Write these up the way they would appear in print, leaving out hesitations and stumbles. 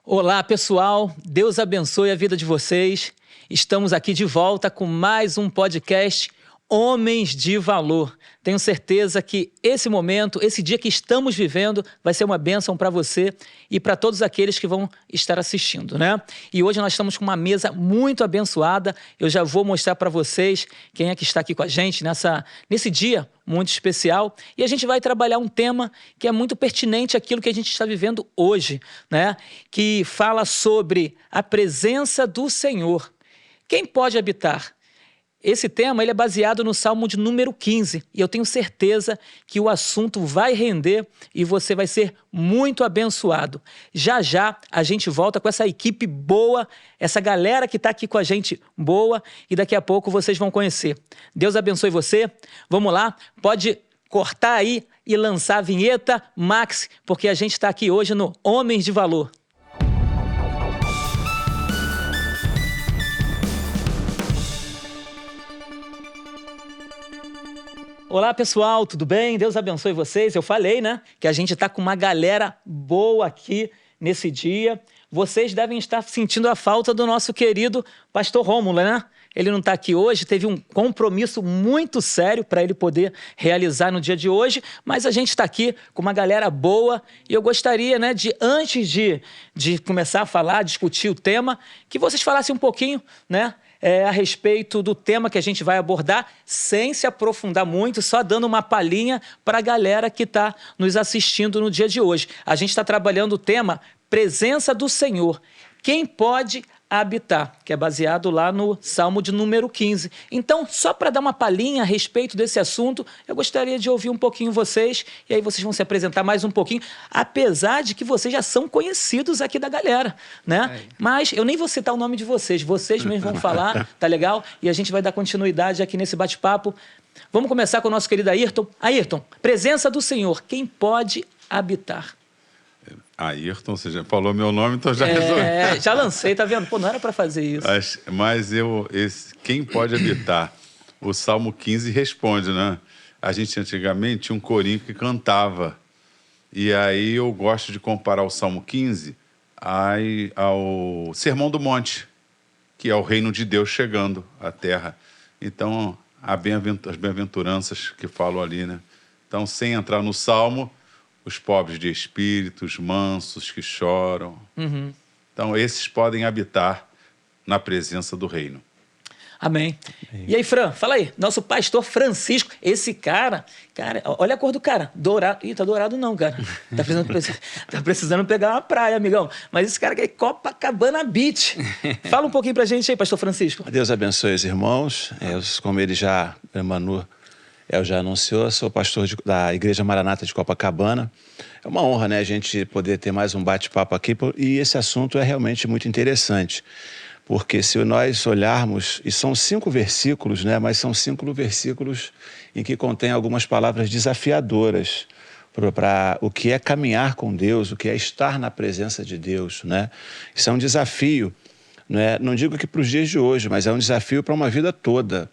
Olá, pessoal. Deus abençoe a vida de vocês. Estamos aqui de volta com mais um podcast Homens de Valor. Tenho certeza que esse momento, esse dia que estamos vivendo, vai ser uma bênção para você e para todos aqueles que vão estar assistindo, né? E hoje nós estamos com uma mesa muito abençoada. Eu já vou mostrar para vocês quem é que está aqui com a gente nesse dia muito especial. E a gente vai trabalhar um tema que é muito pertinente àquilo que a gente está vivendo hoje, né? Que fala sobre a presença do Senhor. Quem pode habitar? Esse tema ele é baseado no Salmo de número 15 e eu tenho certeza que o assunto vai render e você vai ser muito abençoado. Já já a gente volta com essa equipe boa, essa galera que está aqui com a gente boa e daqui a pouco vocês vão conhecer. Deus abençoe você. Vamos lá, pode cortar aí e lançar a vinheta, Max, porque a gente está aqui hoje no Homens de Valor. Olá, pessoal, tudo bem? Deus abençoe vocês. Eu falei, né, que a gente está com uma galera boa aqui nesse dia. Vocês devem estar sentindo a falta do nosso querido pastor Rômulo, né? Ele não está aqui hoje, teve um compromisso muito sério para ele poder realizar no dia de hoje, mas a gente está aqui com uma galera boa e eu gostaria, né, antes de começar a falar, discutir o tema, que vocês falassem um pouquinho, né, a respeito do tema que a gente vai abordar, sem se aprofundar muito, só dando uma palhinha para a galera que está nos assistindo no dia de hoje. A gente está trabalhando o tema Presença do Senhor. Quem pode habitar? Que é baseado lá no Salmo de número 15. Então, só para dar uma palhinha a respeito desse assunto, eu gostaria de ouvir um pouquinho vocês, e aí vocês vão se apresentar mais um pouquinho, apesar de que vocês já são conhecidos aqui da galera, né? Mas eu nem vou citar o nome de vocês mesmos vão falar, tá legal? E a gente vai dar continuidade aqui nesse bate-papo. Vamos começar com o nosso querido Ayrton. Ayrton, presença do Senhor, quem pode habitar? Ayrton, você já falou meu nome, então já resolvi. Já lancei, tá vendo? Pô, não era para fazer isso. Mas quem pode habitar? O Salmo 15 responde, né? A gente antigamente tinha um corinho que cantava. E aí eu gosto de comparar o Salmo 15 ao Sermão do Monte, que é o reino de Deus chegando à terra. Então, as bem-aventuranças que falam ali, né? Então, sem entrar no Salmo, os pobres de espírito, os mansos que choram. Uhum. Então, esses podem habitar na presença do reino. Amém. E aí, Fran, fala aí. Nosso pastor Francisco, esse cara, olha a cor do cara, dourado. Ih, tá dourado não, cara. Tá precisando pegar uma praia, amigão. Mas esse cara aqui é Copacabana Beach. Fala um pouquinho pra gente aí, pastor Francisco. Deus abençoe os irmãos. Como ele Manu já anunciou, sou pastor da Igreja Maranata de Copacabana. É uma honra, né, a gente poder ter mais um bate-papo aqui, e esse assunto é realmente muito interessante, porque se nós olharmos, e são 5 versículos, né, mas são 5 versículos em que contém algumas palavras desafiadoras para o que é caminhar com Deus, o que é estar na presença de Deus, né? Isso é um desafio, né? Não digo que para os dias de hoje, mas é um desafio para uma vida toda,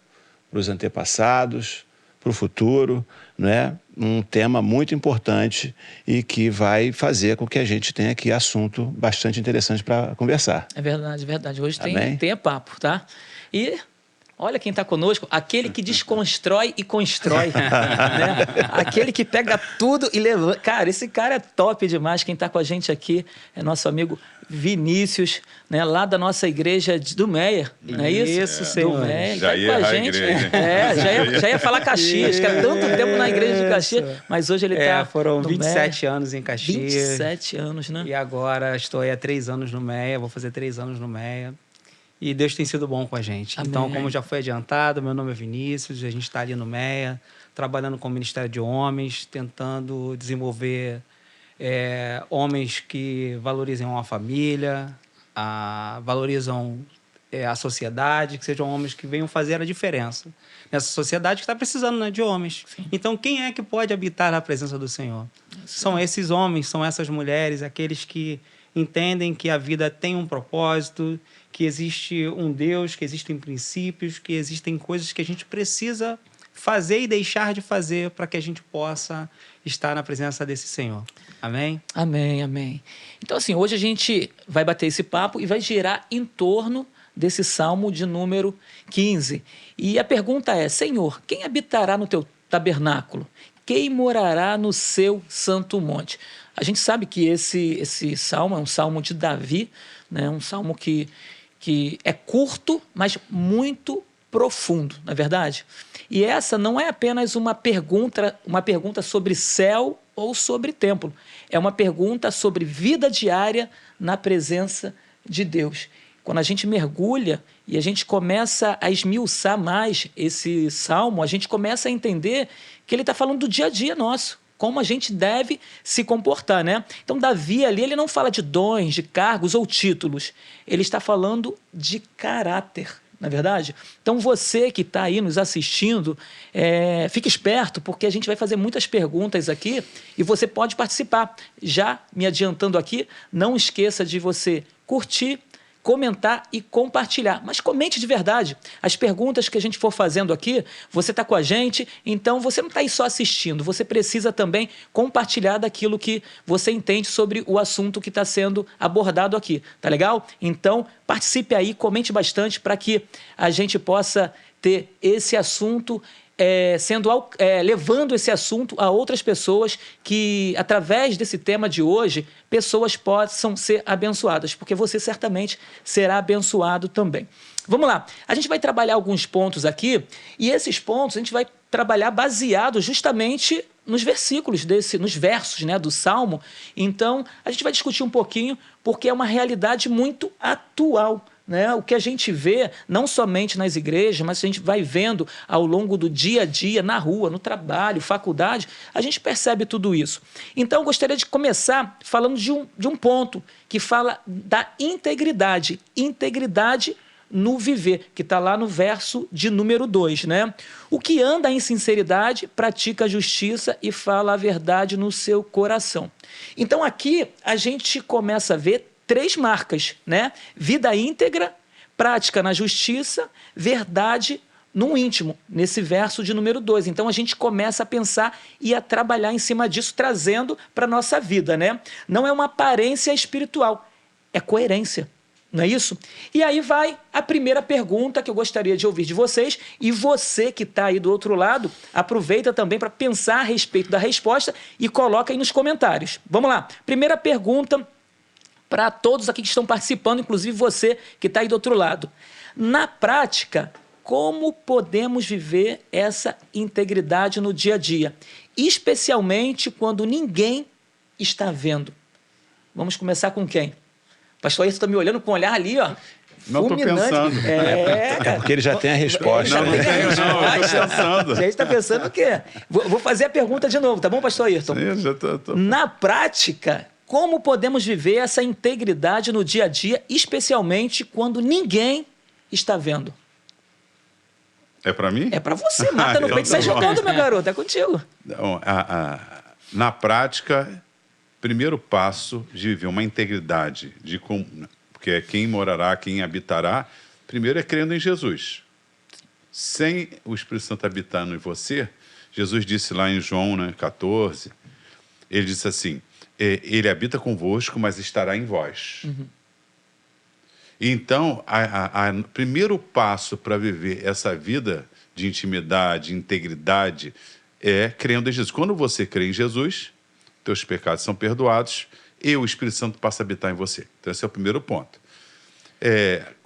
para os antepassados, para o futuro, né? Um tema muito importante e que vai fazer com que a gente tenha aqui assunto bastante interessante para conversar. É verdade, verdade. Hoje Amém? tem papo, tá? E olha quem está conosco, aquele que desconstrói e constrói, né? Aquele que pega tudo e levanta. Cara, esse cara é top demais. Quem está com a gente aqui é nosso amigo Vinícius, né? Lá da nossa igreja do Meia, não é isso? Isso, senhor. Do Meia, Já ia com a a gente. igreja. Já ia falar Caxias, que há tanto tempo na igreja de Caxias, mas hoje ele está foram no 27 Meia. anos em Caxias. 27 anos, né? E agora estou aí há 3 anos no Meia, vou fazer 3 anos no Meia. E Deus tem sido bom com a gente. Amém. Então, como já foi adiantado, meu nome é Vinícius, a gente está ali no Meia, trabalhando com o Ministério de Homens, tentando desenvolver homens que valorizem uma família, valorizam a sociedade, que sejam homens que venham fazer a diferença nessa sociedade que está precisando, né, de homens. Sim. Então, quem é que pode habitar na presença do Senhor? Sim. São esses homens, são essas mulheres, aqueles que entendem que a vida tem um propósito, que existe um Deus, que existem princípios, que existem coisas que a gente precisa fazer e deixar de fazer para que a gente possa estar na presença desse Senhor. Amém? Amém, amém. Então, assim, hoje a gente vai bater esse papo e vai girar em torno desse Salmo de número 15. E a pergunta é, Senhor, quem habitará no teu tabernáculo? Quem morará no seu santo monte? A gente sabe que esse salmo é um salmo de Davi, né? Um salmo que é curto, mas muito profundo, não é verdade? E essa não é apenas uma pergunta sobre céu ou sobre templo. É uma pergunta sobre vida diária na presença de Deus. Quando a gente mergulha e a gente começa a esmiuçar mais esse salmo, a gente começa a entender que ele está falando do dia a dia nosso, como a gente deve se comportar, né? Então, Davi ali, ele não fala de dons, de cargos ou títulos. Ele está falando de caráter, não é verdade? Então, você que está aí nos assistindo, fique esperto, porque a gente vai fazer muitas perguntas aqui e você pode participar. Já me adiantando aqui, não esqueça de você curtir, comentar e compartilhar. Mas comente de verdade. As perguntas que a gente for fazendo aqui, você está com a gente, então você não está aí só assistindo, você precisa também compartilhar daquilo que você entende sobre o assunto que está sendo abordado aqui. Tá legal? Então, participe aí, comente bastante para que a gente possa ter esse assunto levando esse assunto a outras pessoas que, através desse tema de hoje, pessoas possam ser abençoadas, porque você certamente será abençoado também. Vamos lá, a gente vai trabalhar alguns pontos aqui, e esses pontos a gente vai trabalhar baseado justamente nos versículos, nos versos, né, do Salmo. Então, a gente vai discutir um pouquinho, porque é uma realidade muito atual, né? O que a gente vê, não somente nas igrejas, mas a gente vai vendo ao longo do dia a dia, na rua, no trabalho, faculdade, a gente percebe tudo isso. Então, eu gostaria de começar falando de um ponto que fala da integridade. Integridade no viver, que está lá no verso de número 2, né? O que anda em sinceridade, pratica a justiça e fala a verdade no seu coração. Então, aqui a gente começa a ver 3 marcas, né? Vida íntegra, prática na justiça, verdade no íntimo, nesse verso de número 2. Então, a gente começa a pensar e a trabalhar em cima disso, trazendo para a nossa vida, né? Não é uma aparência espiritual, é coerência, não é isso? E aí vai a primeira pergunta que eu gostaria de ouvir de vocês, e você que está aí do outro lado, aproveita também para pensar a respeito da resposta e coloca aí nos comentários. Vamos lá, primeira pergunta para todos aqui que estão participando, inclusive você que está aí do outro lado. Na prática, como podemos viver essa integridade no dia a dia? Especialmente quando ninguém está vendo. Vamos começar com quem? Pastor Ayrton está me olhando com um olhar ali, ó. Não estou pensando. É porque ele já tem a resposta. Não tenho, não. Eu estou pensando. Você está pensando o quê? Vou fazer a pergunta de novo, tá bom, pastor Ayrton? Sim, já tô... Na prática, como podemos viver essa integridade no dia a dia, especialmente quando ninguém está vendo? É para mim? É para você, mata no peito e sai jogando, meu garoto, é contigo. Então, na prática, primeiro passo de viver uma integridade, porque é quem morará, quem habitará, primeiro é crendo em Jesus. Sem o Espírito Santo habitando em você, Jesus disse lá em João 14, ele disse assim, ele habita convosco, mas estará em vós. Uhum. Então, o primeiro passo para viver essa vida de intimidade, integridade, é crendo em Jesus. Quando você crê em Jesus, teus pecados são perdoados e o Espírito Santo passa a habitar em você. Então, esse é o primeiro ponto.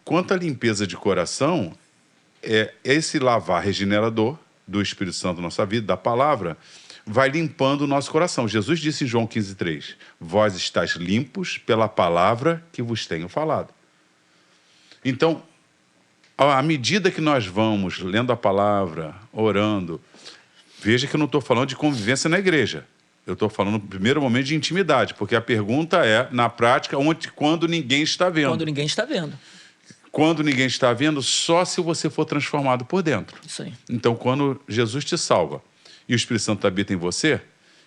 Quanto à limpeza de coração, esse lavar regenerador do Espírito Santo na nossa vida, da palavra, vai limpando o nosso coração. Jesus disse em João 15,3, vós estáis limpos pela palavra que vos tenho falado. Então, à medida que nós vamos lendo a palavra, orando, veja que eu não estou falando de convivência na igreja. Eu estou falando no primeiro momento de intimidade, porque a pergunta é, na prática, quando ninguém está vendo. Quando ninguém está vendo. Quando ninguém está vendo, só se você for transformado por dentro. Isso aí. Então, quando Jesus te salva e o Espírito Santo habita em você,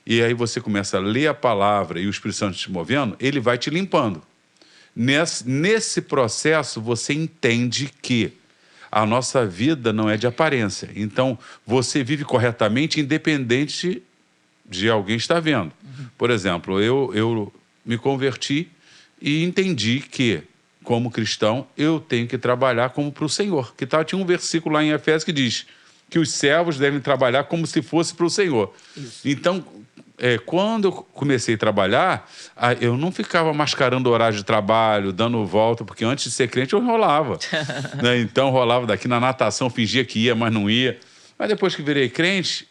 e aí você começa a ler a palavra e o Espírito Santo te movendo, ele vai te limpando. Nesse processo, você entende que a nossa vida não é de aparência. Então, você vive corretamente independente de alguém estar vendo. Por exemplo, eu me converti e entendi que, como cristão, eu tenho que trabalhar como para o Senhor. Tinha um versículo lá em Efésios que diz que os servos devem trabalhar como se fosse para o Senhor. Isso. Então, quando eu comecei a trabalhar, eu não ficava mascarando horário de trabalho, dando volta, porque antes de ser crente eu enrolava. Né? Então, rolava daqui na natação, fingia que ia, mas não ia. Mas depois que virei crente,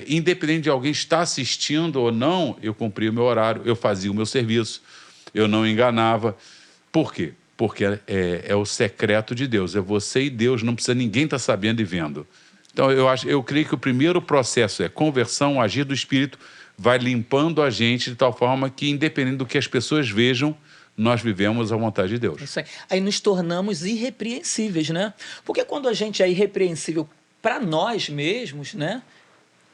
independente de alguém estar assistindo ou não, eu cumpria o meu horário, eu fazia o meu serviço, eu não enganava. Por quê? Porque é o secreto de Deus, é você e Deus, não precisa ninguém estar sabendo e vendo. Então, eu creio que o primeiro processo é conversão, agir do Espírito, vai limpando a gente de tal forma que, independente do que as pessoas vejam, nós vivemos a vontade de Deus. Isso aí. Aí nos tornamos irrepreensíveis, né? Porque quando a gente é irrepreensível para nós mesmos, né?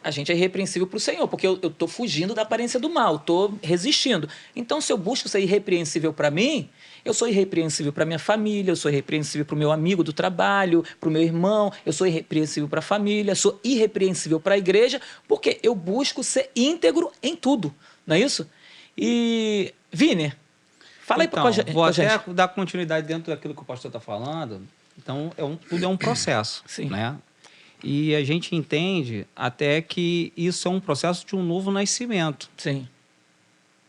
A gente é irrepreensível para o Senhor, porque eu estou fugindo da aparência do mal, estou resistindo. Então, se eu busco ser irrepreensível para mim, eu sou irrepreensível para minha família, eu sou irrepreensível para o meu amigo do trabalho, para o meu irmão, eu sou irrepreensível para a família, sou irrepreensível para a igreja, porque eu busco ser íntegro em tudo, não é isso? E, Vini, fala então, aí vou até dar continuidade dentro daquilo que o pastor está falando. Então, tudo é um processo, Sim. Né? E a gente entende até que isso é um processo de um novo nascimento. Sim.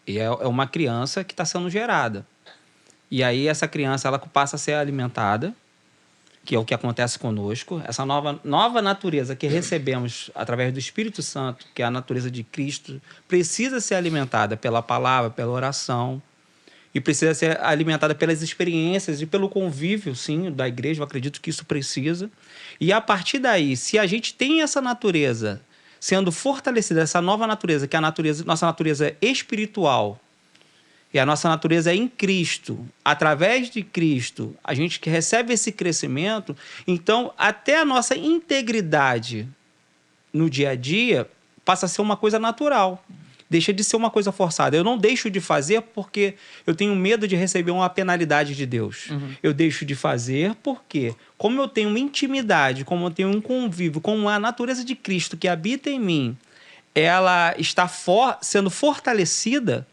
E é uma criança que está sendo gerada. E aí essa criança ela passa a ser alimentada, que é o que acontece conosco. Essa nova natureza que recebemos através do Espírito Santo, que é a natureza de Cristo, precisa ser alimentada pela palavra, pela oração. E precisa ser alimentada pelas experiências e pelo convívio, sim, da igreja. Eu acredito que isso precisa. E a partir daí, se a gente tem essa natureza sendo fortalecida, essa nova natureza, que é a nossa natureza espiritual, e a nossa natureza é em Cristo, através de Cristo, a gente que recebe esse crescimento, então até a nossa integridade no dia a dia passa a ser uma coisa natural. Deixa de ser uma coisa forçada. Eu não deixo de fazer porque eu tenho medo de receber uma penalidade de Deus. Eu deixo de fazer porque, como eu tenho uma intimidade, como eu tenho um convívio com a natureza de Cristo que habita em mim, ela está sendo fortalecida,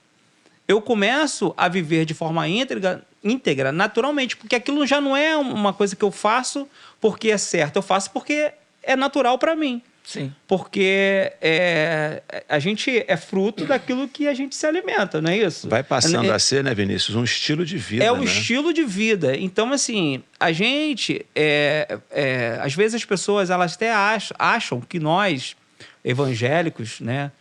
eu começo a viver de forma íntegra naturalmente, porque aquilo já não é uma coisa que eu faço porque é certo, eu faço porque é natural para mim. Sim. Porque a gente é fruto daquilo que a gente se alimenta, não é isso? Vai passando a ser, né, Vinícius, um estilo de vida. É um estilo de vida. Então, assim, a gente... às vezes as pessoas elas até acham que nós, evangélicos, né,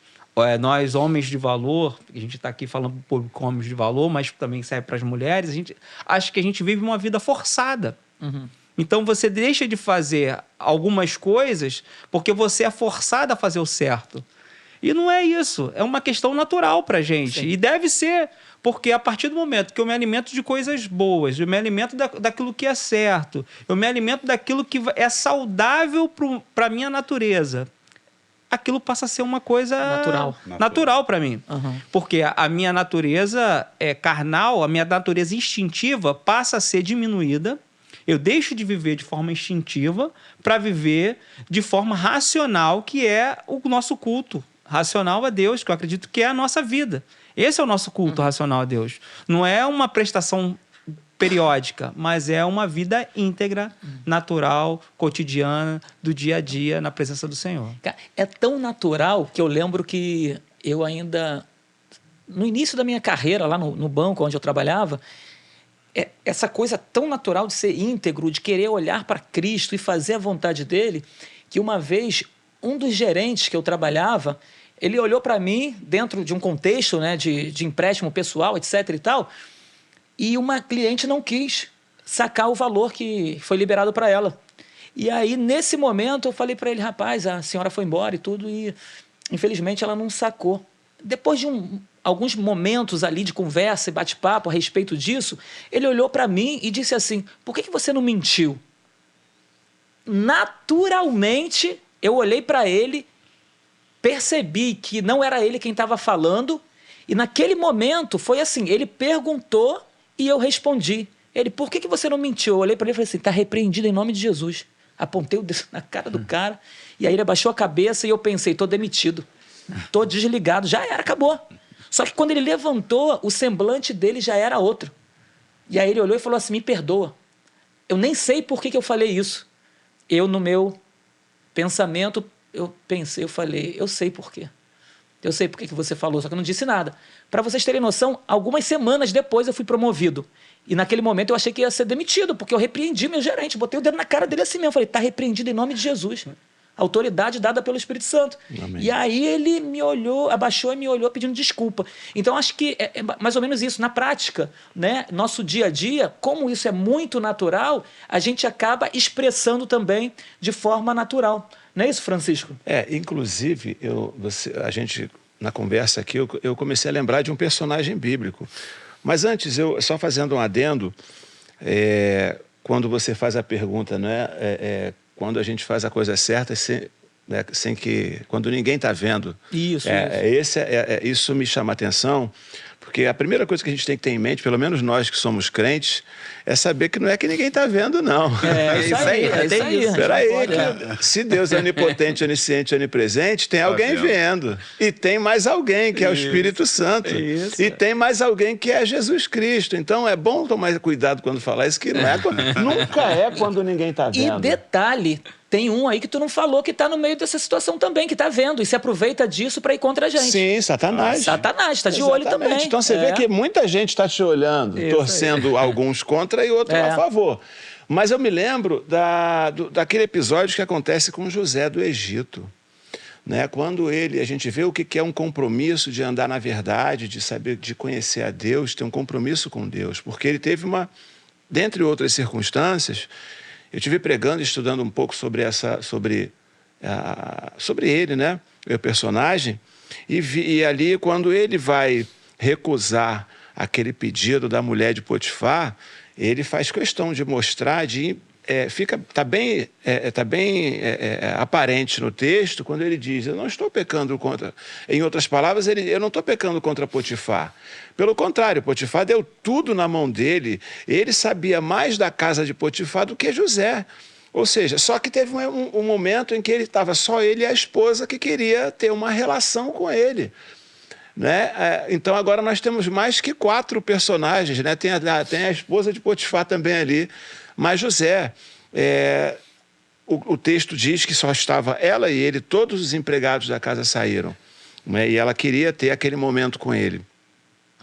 nós, homens de valor, a gente está aqui falando para o público homens de valor, mas também serve para as mulheres, a gente acha que a gente vive uma vida forçada. Então, você deixa de fazer algumas coisas porque você é forçado a fazer o certo. E não é isso. É uma questão natural para a gente. Sim. E deve ser, porque a partir do momento que eu me alimento de coisas boas, eu me alimento daquilo que é certo, eu me alimento daquilo que é saudável para a minha natureza, aquilo passa a ser uma coisa natural para mim. Porque a minha natureza carnal, a minha natureza instintiva passa a ser diminuída. Eu deixo de viver de forma instintiva para viver de forma racional, que é o nosso culto racional a Deus, que eu acredito que é a nossa vida. Esse é o nosso culto racional a Deus. Não é uma prestação periódica, mas é uma vida íntegra, natural, cotidiana, do dia a dia, na presença do Senhor. É tão natural que eu lembro que eu ainda, no início da minha carreira, lá no banco onde eu trabalhava, essa coisa tão natural de ser íntegro, de querer olhar para Cristo e fazer a vontade dele, que uma vez um dos gerentes que eu trabalhava, ele olhou para mim dentro de um contexto, né, de empréstimo pessoal, etc. e tal, e uma cliente não quis sacar o valor que foi liberado para ela. E aí, nesse momento, eu falei para ele, rapaz, a senhora foi embora e tudo, e infelizmente ela não sacou. Depois de alguns momentos ali de conversa e bate-papo a respeito disso, ele olhou para mim e disse assim, por que você não mentiu? Naturalmente, eu olhei para ele, percebi que não era ele quem estava falando, e naquele momento foi assim, ele perguntou e eu respondi. Ele, por que você não mentiu? Eu olhei para ele e falei assim, tá repreendido em nome de Jesus. Apontei o dedo na cara do cara, e aí ele abaixou a cabeça e eu pensei, tô demitido, tô desligado, já era, acabou. Só que quando ele levantou, o semblante dele já era outro. E aí ele olhou e falou assim, me perdoa. Eu nem sei por que eu falei isso. Eu, no meu pensamento, eu falei, eu sei por quê. Eu sei por que você falou, só que eu não disse nada. Para vocês terem noção, algumas semanas depois eu fui promovido. E naquele momento eu achei que ia ser demitido, porque eu repreendi meu gerente, botei o dedo na cara dele assim mesmo. Falei, tá repreendido em nome de Jesus. Autoridade dada pelo Espírito Santo. Amém. E aí ele me olhou, abaixou e me olhou pedindo desculpa. Então acho que é mais ou menos isso. Na prática, né, nosso dia a dia, como isso é muito natural, a gente acaba expressando também de forma natural. Não é isso, Francisco? Inclusive, a gente, na conversa aqui, eu comecei a lembrar de um personagem bíblico. Mas antes, só fazendo um adendo, quando você faz a pergunta, né, quando a gente faz a coisa certa, sem que... Quando ninguém está vendo. Isso. Isso me chama a atenção, porque a primeira coisa que a gente tem que ter em mente, pelo menos nós que somos crentes, é saber que não é que ninguém está vendo, não. É isso aí. Espera aí, se Deus é onipotente, onisciente, onipresente, tem alguém vendo. E tem mais alguém, que é o Espírito Santo. Isso. E tem mais alguém que é Jesus Cristo. Então é bom tomar cuidado quando falar isso, que nunca é quando ninguém está vendo. E detalhe, tem um aí que tu não falou que está no meio dessa situação também, que está vendo e se aproveita disso para ir contra a gente. Sim, Satanás. Satanás, está de olho também. Então você vê que muita gente está te olhando, Isso torcendo alguns contra e outros a favor. Mas eu me lembro daquele episódio que acontece com José do Egito. Né? Quando a gente vê o que é um compromisso de andar na verdade, de saber, de conhecer a Deus, ter um compromisso com Deus. Porque ele teve dentre outras circunstâncias, eu estive pregando e estudando um pouco sobre ele, né? O personagem, e ali, quando ele vai recusar aquele pedido da mulher de Potifar, ele faz questão de mostrar, tá bem aparente no texto, quando ele diz, eu não estou pecando contra... Em outras palavras, eu não estou pecando contra Potifar. Pelo contrário, Potifar deu tudo na mão dele. Ele sabia mais da casa de Potifar do que José. Ou seja, só que teve um momento em que ele estava só ele e a esposa que queria ter uma relação com ele. Né? Então agora nós temos mais que 4 personagens, né? Tem a esposa de Potifar também ali, mas José, o texto diz que só estava ela e ele, todos os empregados da casa saíram, né? E ela queria ter aquele momento com ele.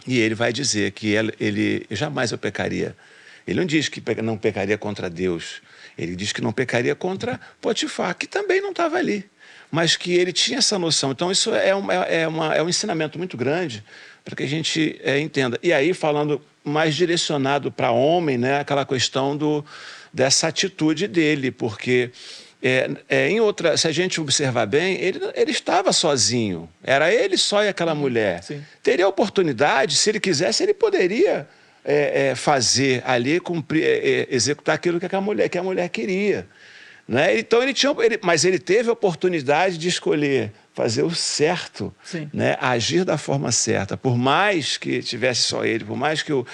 E ele vai dizer que jamais eu pecaria. Ele não diz que não pecaria contra Deus, ele diz que não pecaria contra Potifar, que também não estava ali, mas que ele tinha essa noção. Então isso é um ensinamento muito grande para que a gente entenda. E aí, falando mais direcionado para homem, né, aquela questão dessa atitude dele, porque se a gente observar bem, ele estava sozinho, era ele só e aquela mulher. Sim. Teria oportunidade, se ele quisesse, ele poderia fazer ali, executar aquilo que a mulher queria. Né? Então mas ele teve a oportunidade de escolher fazer o certo, né? Agir da forma certa, por mais que tivesse só ele, por mais que o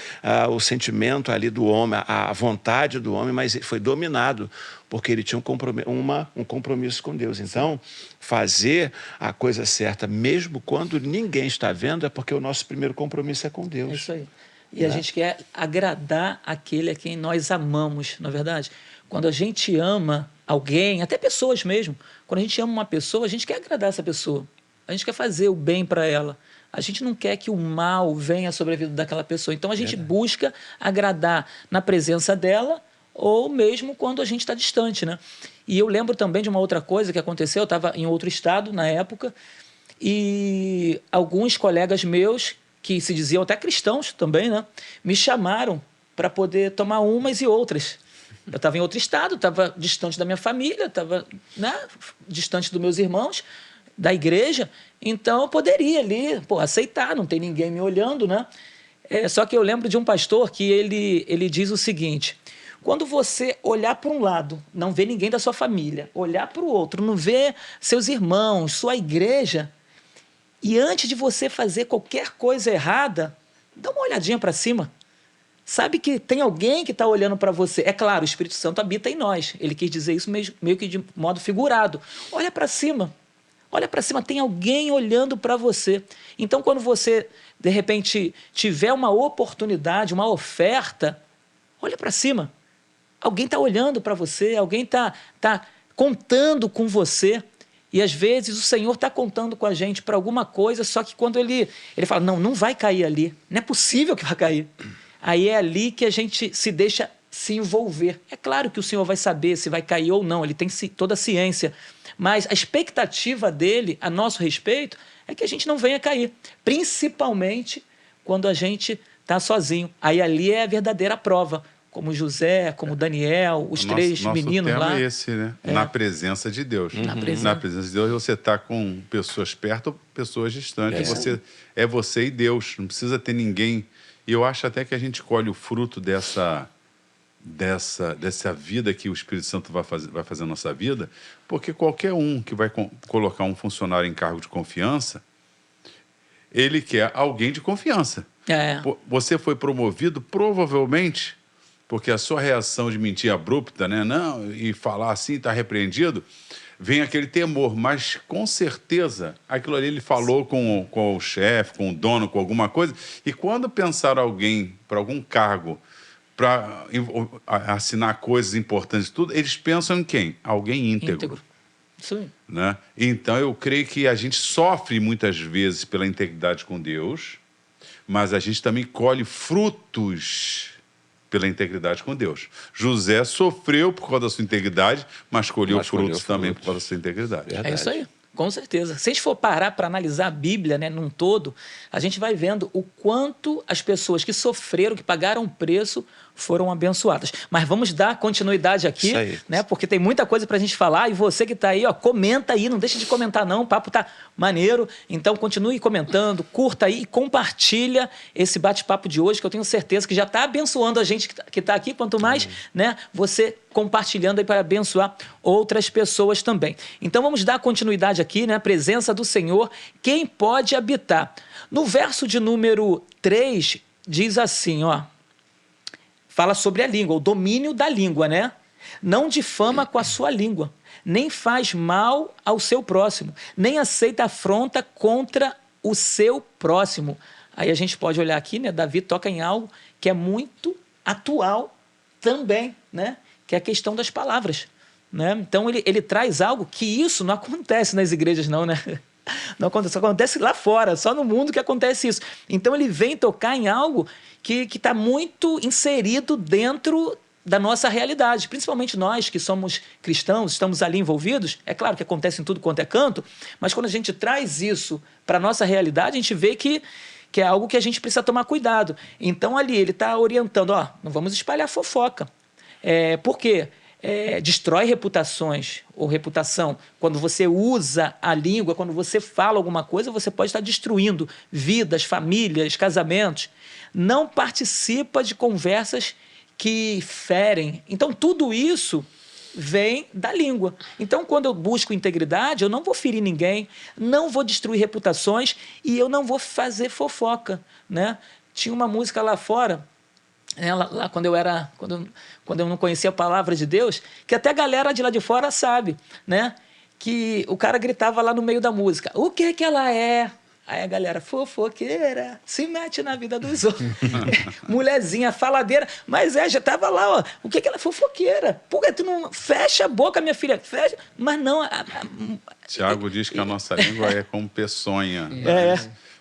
sentimento ali do homem, a vontade do homem, mas ele foi dominado, porque ele tinha um compromisso com Deus. Então, fazer a coisa certa, mesmo quando ninguém está vendo, é porque o nosso primeiro compromisso é com Deus. É isso aí. E a gente quer agradar aquele a quem nós amamos, não é verdade? Quando a gente ama alguém, até pessoas mesmo, quando a gente ama uma pessoa, a gente quer agradar essa pessoa. A gente quer fazer o bem para ela. A gente não quer que o mal venha sobre a vida daquela pessoa. Então a gente busca agradar na presença dela ou mesmo quando a gente está distante, né? E eu lembro também de uma outra coisa que aconteceu. Eu estava em outro estado na época e alguns colegas meus, que se diziam até cristãos também, né, me chamaram para poder tomar umas e outras. Eu estava em outro estado, estava distante da minha família, estava, né, distante dos meus irmãos, da igreja, então eu poderia ali aceitar, não tem ninguém me olhando, né? Só que eu lembro de um pastor que ele diz o seguinte: quando você olhar para um lado, não vê ninguém da sua família, olhar para o outro, não vê seus irmãos, sua igreja, e antes de você fazer qualquer coisa errada, dá uma olhadinha para cima. Sabe que tem alguém que está olhando para você. É claro, o Espírito Santo habita em nós. Ele quis dizer isso meio que de modo figurado. Olha para cima. Olha para cima, tem alguém olhando para você. Então, quando você, de repente, tiver uma oportunidade, uma oferta, olha para cima. Alguém está olhando para você, alguém está contando com você. E, às vezes, o Senhor está contando com a gente para alguma coisa, só que quando ele fala, não vai cair ali. Não é possível que vai cair. Aí é ali que a gente se deixa se envolver. É claro que o Senhor vai saber se vai cair ou não, ele tem toda a ciência. Mas a expectativa dele a nosso respeito é que a gente não venha cair, principalmente quando a gente está sozinho. Aí ali é a verdadeira prova, como José, como Daniel, os três meninos tema lá. É esse, né? Na presença de Deus. Na presença. Na presença de Deus, você está com pessoas perto ou pessoas distantes. É você e Deus, não precisa ter ninguém. E eu acho até que a gente colhe o fruto dessa vida que o Espírito Santo vai fazer na nossa vida, porque qualquer um que vai colocar um funcionário em cargo de confiança, ele quer alguém de confiança. Você foi promovido provavelmente porque a sua reação de mentir abrupta, né? Não, e falar assim, está repreendido, vem aquele temor, mas com certeza aquilo ali ele falou com o chefe, com o dono, com alguma coisa, e quando pensar alguém para algum cargo para assinar coisas importantes e tudo, eles pensam em quem? Alguém íntegro. Isso aí. Né? Então, eu creio que a gente sofre muitas vezes pela integridade com Deus, mas a gente também colhe frutos pela integridade com Deus. José sofreu por causa da sua integridade, mas colheu frutos também por causa da sua integridade. Verdade. É isso aí. Com certeza. Se a gente for parar para analisar a Bíblia, né, num todo, a gente vai vendo o quanto as pessoas que sofreram, que pagaram preço, foram abençoadas. Mas vamos dar continuidade aqui, né, porque tem muita coisa para a gente falar. E você que está aí, ó, comenta aí, não deixa de comentar não, o papo tá maneiro. Então continue comentando, curta aí e compartilha esse bate-papo de hoje, que eu tenho certeza que já está abençoando a gente que está aqui. Quanto mais né, você compartilhando aí para abençoar outras pessoas também. Então vamos dar continuidade aqui, né? A presença do Senhor, quem pode habitar? No verso de número 3, diz assim, ó, fala sobre a língua, o domínio da língua, né? Não difama com a sua língua, nem faz mal ao seu próximo, nem aceita afronta contra o seu próximo. Aí a gente pode olhar aqui, né? Davi toca em algo que é muito atual também, né? Que é a questão das palavras, né? Então ele traz algo que isso não acontece nas igrejas não, né? Não acontece, acontece lá fora, só no mundo que acontece isso. Então ele vem tocar em algo que está muito inserido dentro da nossa realidade, principalmente nós que somos cristãos, estamos ali envolvidos. É claro que acontece em tudo quanto é canto, mas quando a gente traz isso para a nossa realidade, a gente vê que é algo que a gente precisa tomar cuidado. Então ali ele está orientando, ó, não vamos espalhar fofoca. Por quê? Destrói reputações ou reputação. Quando você usa a língua, quando você fala alguma coisa, você pode estar destruindo vidas, famílias, casamentos. Não participa de conversas que ferem. Então, tudo isso vem da língua. Então, quando eu busco integridade, eu não vou ferir ninguém, não vou destruir reputações e eu não vou fazer fofoca, né? Tinha uma música lá fora, lá quando eu não conhecia a palavra de Deus, que até a galera de lá de fora sabe, né? Que o cara gritava lá no meio da música, o que que ela é? Aí a galera, fofoqueira, se mete na vida dos outros. Mulherzinha, faladeira, mas já estava lá, ó, o que que ela é? Fofoqueira. Por que tu não fecha a boca, minha filha? Fecha. Mas não... Tiago diz que a nossa língua é como peçonha.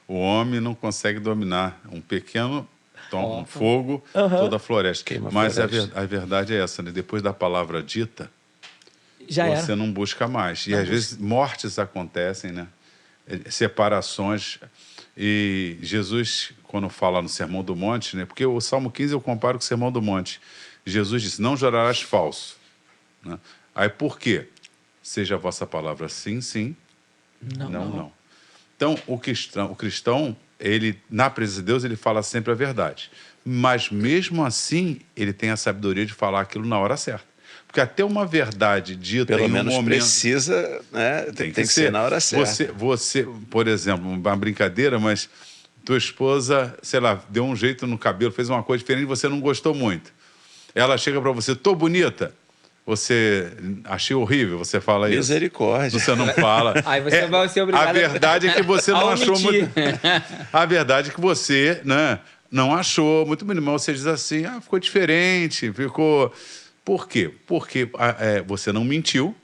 O homem não consegue dominar um pequeno... um fogo, toda a floresta. Mas a verdade é essa, né? Depois da palavra dita, você não busca mais. E às vezes mortes acontecem, né? Separações. E Jesus, quando fala no Sermão do Monte, né? Porque o Salmo 15 eu comparo com o Sermão do Monte. Jesus disse, não jurarás falso. Né? Aí por quê? Seja a vossa palavra sim, sim, não. Então, o cristão, ele, na presença de Deus, ele fala sempre a verdade. Mas, mesmo assim, ele tem a sabedoria de falar aquilo na hora certa. Porque até uma verdade dita pelo em um menos momento... precisa, né? Tem que ser na hora certa. Você, por exemplo, uma brincadeira, mas tua esposa, sei lá, deu um jeito no cabelo, fez uma coisa diferente e você não gostou muito. Ela chega para você, tô bonita. Você achei horrível, você fala isso. Misericórdia. Você não fala. Aí você vai ser obrigado a verdade é que você não a achou omitir. muito. A verdade é que você, né, não achou muito bonito. Mas você diz assim, ficou diferente, ficou. Por quê? Porque você não mentiu,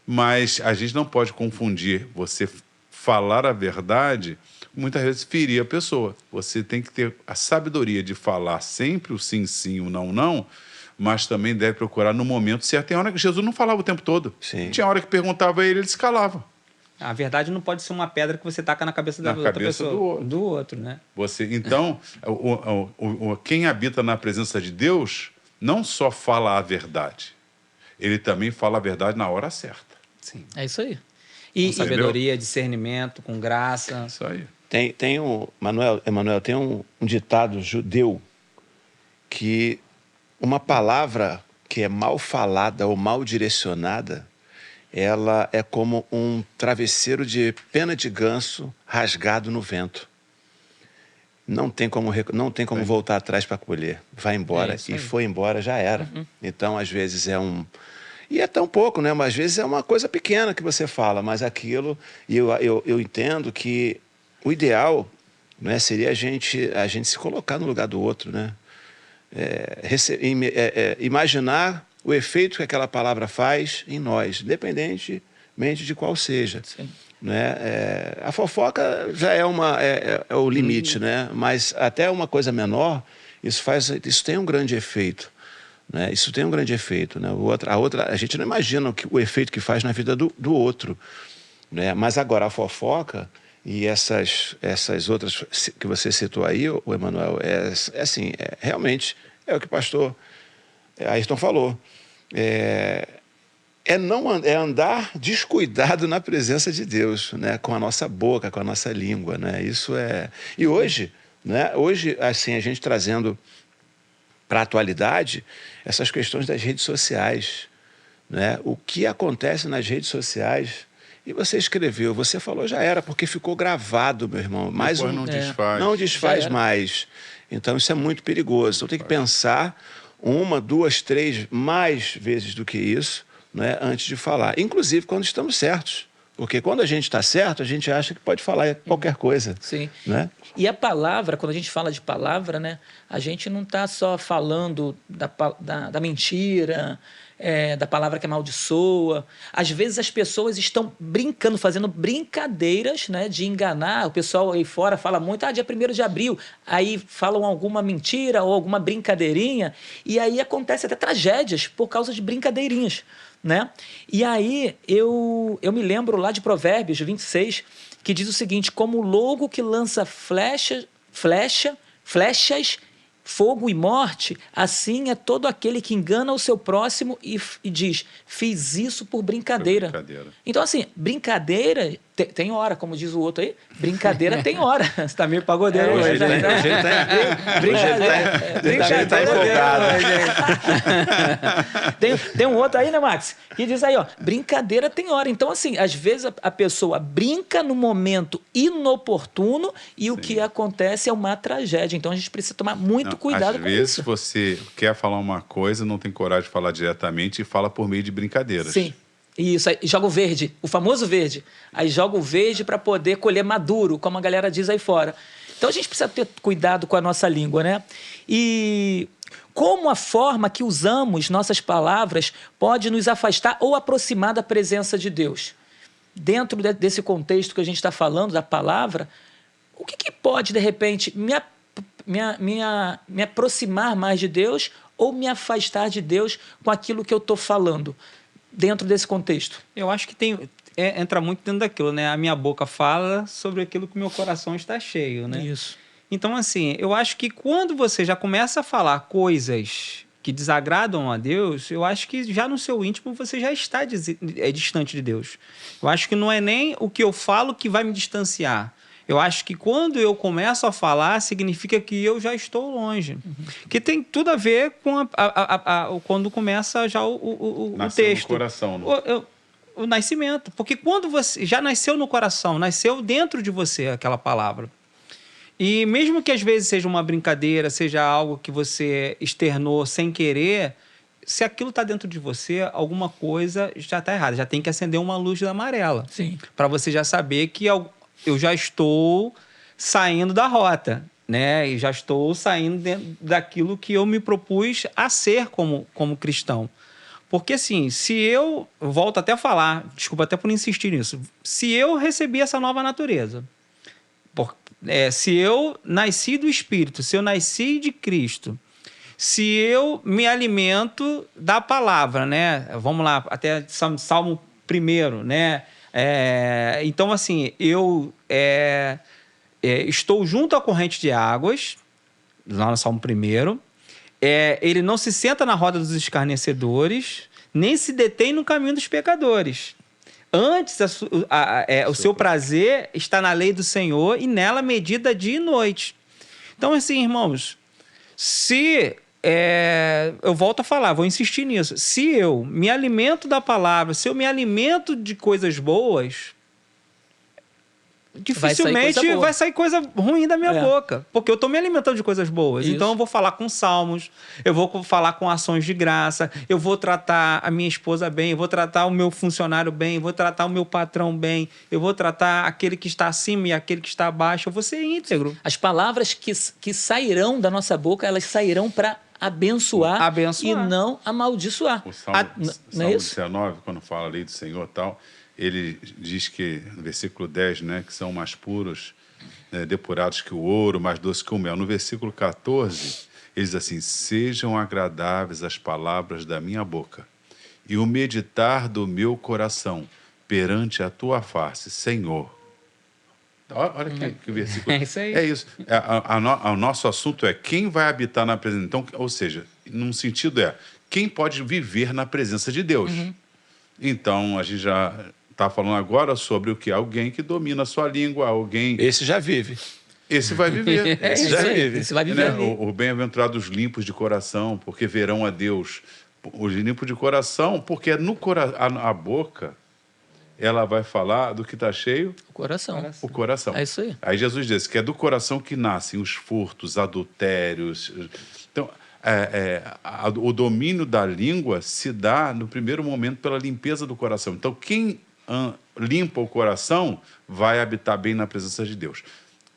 mas a gente não pode confundir você falar a verdade, muitas vezes ferir a pessoa. Você tem que ter a sabedoria de falar sempre o sim, sim, o não, não, mas também deve procurar no momento certo. Tem hora que Jesus não falava o tempo todo. Sim. Tinha hora que perguntava a ele se calava. A verdade não pode ser uma pedra que você taca na cabeça da Na outra cabeça pessoa. do outro. Né? Então, quem habita na presença de Deus não só fala a verdade, ele também fala a verdade na hora certa. Sim. É isso aí. Com sabedoria, discernimento, com graça. Isso aí. Tem Emanuel, tem um ditado judeu que uma palavra que é mal falada ou mal direcionada, ela é como um travesseiro de pena de ganso rasgado no vento. Não tem como voltar atrás para colher. Vai embora. E foi embora, já era. Então, às vezes, E é tão pouco, né? Mas às vezes é uma coisa pequena que você fala, mas aquilo... E eu entendo que o ideal, né, seria a gente se colocar no lugar do outro, né? Imaginar o efeito que aquela palavra faz em nós, independentemente de qual seja. Sim. Né? A fofoca já é o limite, né? Mas até uma coisa menor, isso tem um grande efeito. Né? Isso tem um grande efeito. Né? A gente não imagina o efeito que faz na vida do outro. Né? Mas agora a fofoca e essas outras que você citou aí, o Emanuel, realmente é o que o pastor Ayrton falou. É andar descuidado na presença de Deus, né? Com a nossa boca, com a nossa língua. Né? Isso é... E hoje, né? Hoje, assim, a gente trazendo para a atualidade essas questões das redes sociais. Né? O que acontece nas redes sociais... E você escreveu, você falou, já era, porque ficou gravado, meu irmão. Não desfaz mais. Então, isso é muito perigoso. Então, tem que pensar 1, 2, 3, mais vezes do que isso, né, antes de falar. Inclusive, quando estamos certos. Porque quando a gente está certo, a gente acha que pode falar qualquer coisa. Sim. Né? E a palavra, quando a gente fala de palavra, né, a gente não está só falando da mentira, da palavra que amaldiçoa. Às vezes as pessoas estão brincando, fazendo brincadeiras, né, de enganar. O pessoal aí fora fala muito, dia 1º de abril. Aí falam alguma mentira ou alguma brincadeirinha. E aí acontece até tragédias por causa de brincadeirinhas. Né? E aí eu me lembro lá de Provérbios 26, que diz o seguinte: como o lobo que lança flechas, fogo e morte, assim é todo aquele que engana o seu próximo e diz, fiz isso por brincadeira. Então, assim, brincadeira tem hora, como diz o outro aí, brincadeira tem hora. Você está meio pagodeiro hoje, né? Brincadeira tá empolgado. Tem um outro aí, né, Max? Que diz aí, brincadeira tem hora. Então, assim, às vezes a pessoa brinca no momento inoportuno e o que acontece é uma tragédia. Então, a gente precisa tomar muito cuidado com isso. Às vezes você quer falar uma coisa, não tem coragem de falar diretamente e fala por meio de brincadeiras. Sim. Isso, aí joga o verde, o famoso verde. Aí joga o verde para poder colher maduro, como a galera diz aí fora. Então a gente precisa ter cuidado com a nossa língua, né? E como a forma que usamos nossas palavras pode nos afastar ou aproximar da presença de Deus. Dentro desse contexto que a gente está falando, da palavra, o que pode, de repente, me aproximar mais de Deus ou me afastar de Deus com aquilo que eu estou falando? Dentro desse contexto. Eu acho que entra muito dentro daquilo, né? A minha boca fala sobre aquilo que o meu coração está cheio, né? Isso. Então, assim, eu acho que quando você já começa a falar coisas que desagradam a Deus, eu acho que já no seu íntimo você já está distante de Deus. Eu acho que não é nem o que eu falo que vai me distanciar. Eu acho que quando eu começo a falar, significa que eu já estou longe. Que tem tudo a ver com quando começa já o texto. No coração, né? O nascimento. Porque quando você já nasceu no coração, nasceu dentro de você aquela palavra. E mesmo que às vezes seja uma brincadeira, seja algo que você externou sem querer, se aquilo está dentro de você, alguma coisa já está errada. Já tem que acender uma luz amarela. Sim. Para você já saber que eu já estou saindo da rota, né? E já estou saindo daquilo que eu me propus a ser como cristão. Porque, assim, se eu... Volto até a falar, desculpa até por insistir nisso. Se eu recebi essa nova natureza... se eu nasci do Espírito, se eu nasci de Cristo, se eu me alimento da palavra, né? Vamos lá, até Salmo 1, né? Então, assim, eu estou junto à corrente de águas, lá no Salmo 1. Ele não se senta na roda dos escarnecedores, nem se detém no caminho dos pecadores. Antes, o seu prazer está na lei do Senhor e nela medida dia e noite. Então, assim, irmãos, se... eu volto a falar, vou insistir nisso. Se eu me alimento da palavra, se eu me alimento de coisas boas, dificilmente vai sair coisa ruim da minha boca. Porque eu estou me alimentando de coisas boas. Isso. Então eu vou falar com salmos, eu vou falar com ações de graça, eu vou tratar a minha esposa bem, eu vou tratar o meu funcionário bem, eu vou tratar o meu patrão bem, eu vou tratar aquele que está acima e aquele que está abaixo, eu vou ser íntegro. As palavras que sairão da nossa boca, elas sairão para abençoar e não amaldiçoar. O Salmo 19, quando fala a lei do Senhor e tal... Ele diz que, no versículo 10, né, que são mais puros, né, depurados que o ouro, mais doce que o mel. No versículo 14, ele diz assim, sejam agradáveis as palavras da minha boca e o meditar do meu coração perante a tua face, Senhor. Olha que versículo. É isso aí. É isso. O nosso assunto é quem vai habitar na presença. Então, ou seja, num sentido quem pode viver na presença de Deus. Uhum. Então, a gente já... está falando agora sobre o que? Alguém que domina a sua língua, alguém... Esse já vive. Esse vai viver. Esse já vive. Esse vai viver. Né? O bem-aventurados limpos de coração, porque verão a Deus. Os limpos de coração, porque a boca, ela vai falar do que está cheio... O coração. É isso aí. Aí Jesus disse que é do coração que nascem os furtos, adultérios... Então, o domínio da língua se dá, no primeiro momento, pela limpeza do coração. Então, quem... limpa o coração, vai habitar bem na presença de Deus.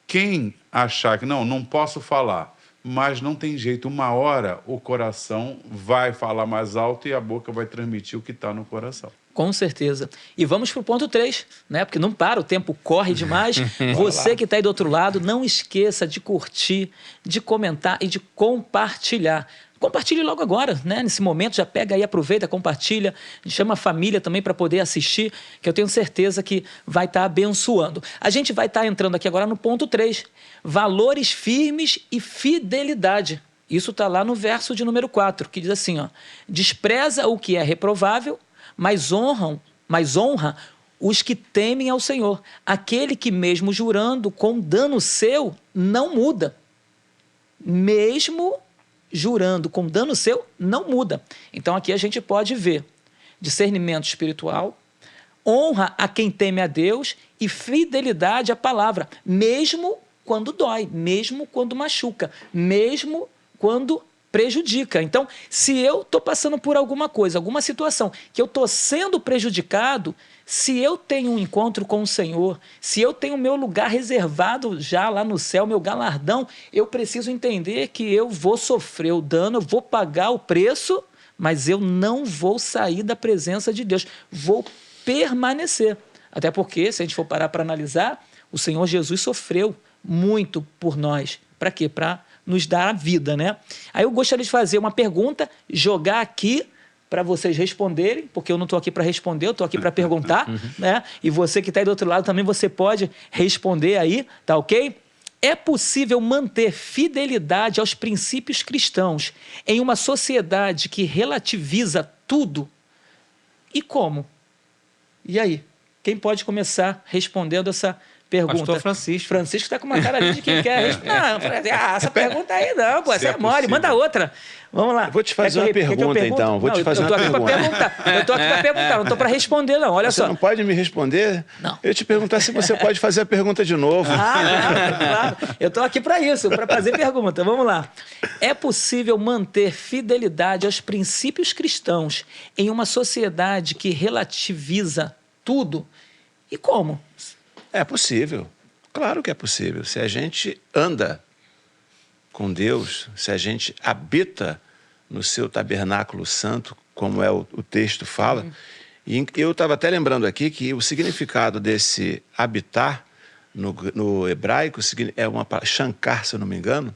Quem achar que não posso falar, mas não tem jeito, uma hora o coração vai falar mais alto e a boca vai transmitir o que está no coração. Com certeza. E vamos para o ponto 3, né? Porque não para, o tempo corre demais. Você que está aí do outro lado, não esqueça de curtir, de comentar e de compartilhar. Compartilhe logo agora, né? Nesse momento, já pega aí, aproveita, compartilha, chama a família também para poder assistir, que eu tenho certeza que vai estar abençoando. A gente vai estar entrando aqui agora no ponto 3, valores firmes e fidelidade. Isso está lá no verso de número 4, que diz assim, ó, despreza o que é reprovável, mas honra os que temem ao Senhor. Aquele que mesmo jurando com dano seu, não muda. Mesmo jurando com dano seu, não muda. Então aqui a gente pode ver discernimento espiritual, honra a quem teme a Deus e fidelidade à palavra, mesmo quando dói, mesmo quando machuca, mesmo quando prejudica. Então, se eu estou passando por alguma coisa, alguma situação, que eu estou sendo prejudicado, se eu tenho um encontro com o Senhor, se eu tenho o meu lugar reservado já lá no céu, meu galardão, eu preciso entender que eu vou sofrer o dano, eu vou pagar o preço, mas eu não vou sair da presença de Deus, vou permanecer. Até porque, se a gente for parar para analisar, o Senhor Jesus sofreu muito por nós. Para quê? Para nos dar a vida, né? Aí eu gostaria de fazer uma pergunta, jogar aqui para vocês responderem, porque eu não estou aqui para responder, eu estou aqui para perguntar, né? E você que está aí do outro lado também, você pode responder aí, tá ok? É possível manter fidelidade aos princípios cristãos em uma sociedade que relativiza tudo? E como? E aí? Quem pode começar respondendo essa Pergunta. Pastor Francisco. Francisco tá com uma cara ali de quem quer responder. Não, essa pergunta aí não, pô, essa é mole. possível. Manda outra. Vamos lá. Vou te fazer uma pergunta, então. Vou te fazer uma pergunta. Eu tô aqui pra perguntar, não tô pra responder, não. Olha Você só. não pode me responder? Não. Eu ia te perguntar se você pode fazer a pergunta de novo. Claro. Eu tô aqui pra isso, pra fazer pergunta. Vamos lá. É possível manter fidelidade aos princípios cristãos em uma sociedade que relativiza tudo? E como? É possível. Claro que é possível. Se a gente anda com Deus, se a gente habita no seu tabernáculo santo, como é o texto fala. E eu estava até lembrando aqui que o significado desse habitar no hebraico é uma palavra, shankar, se eu não me engano,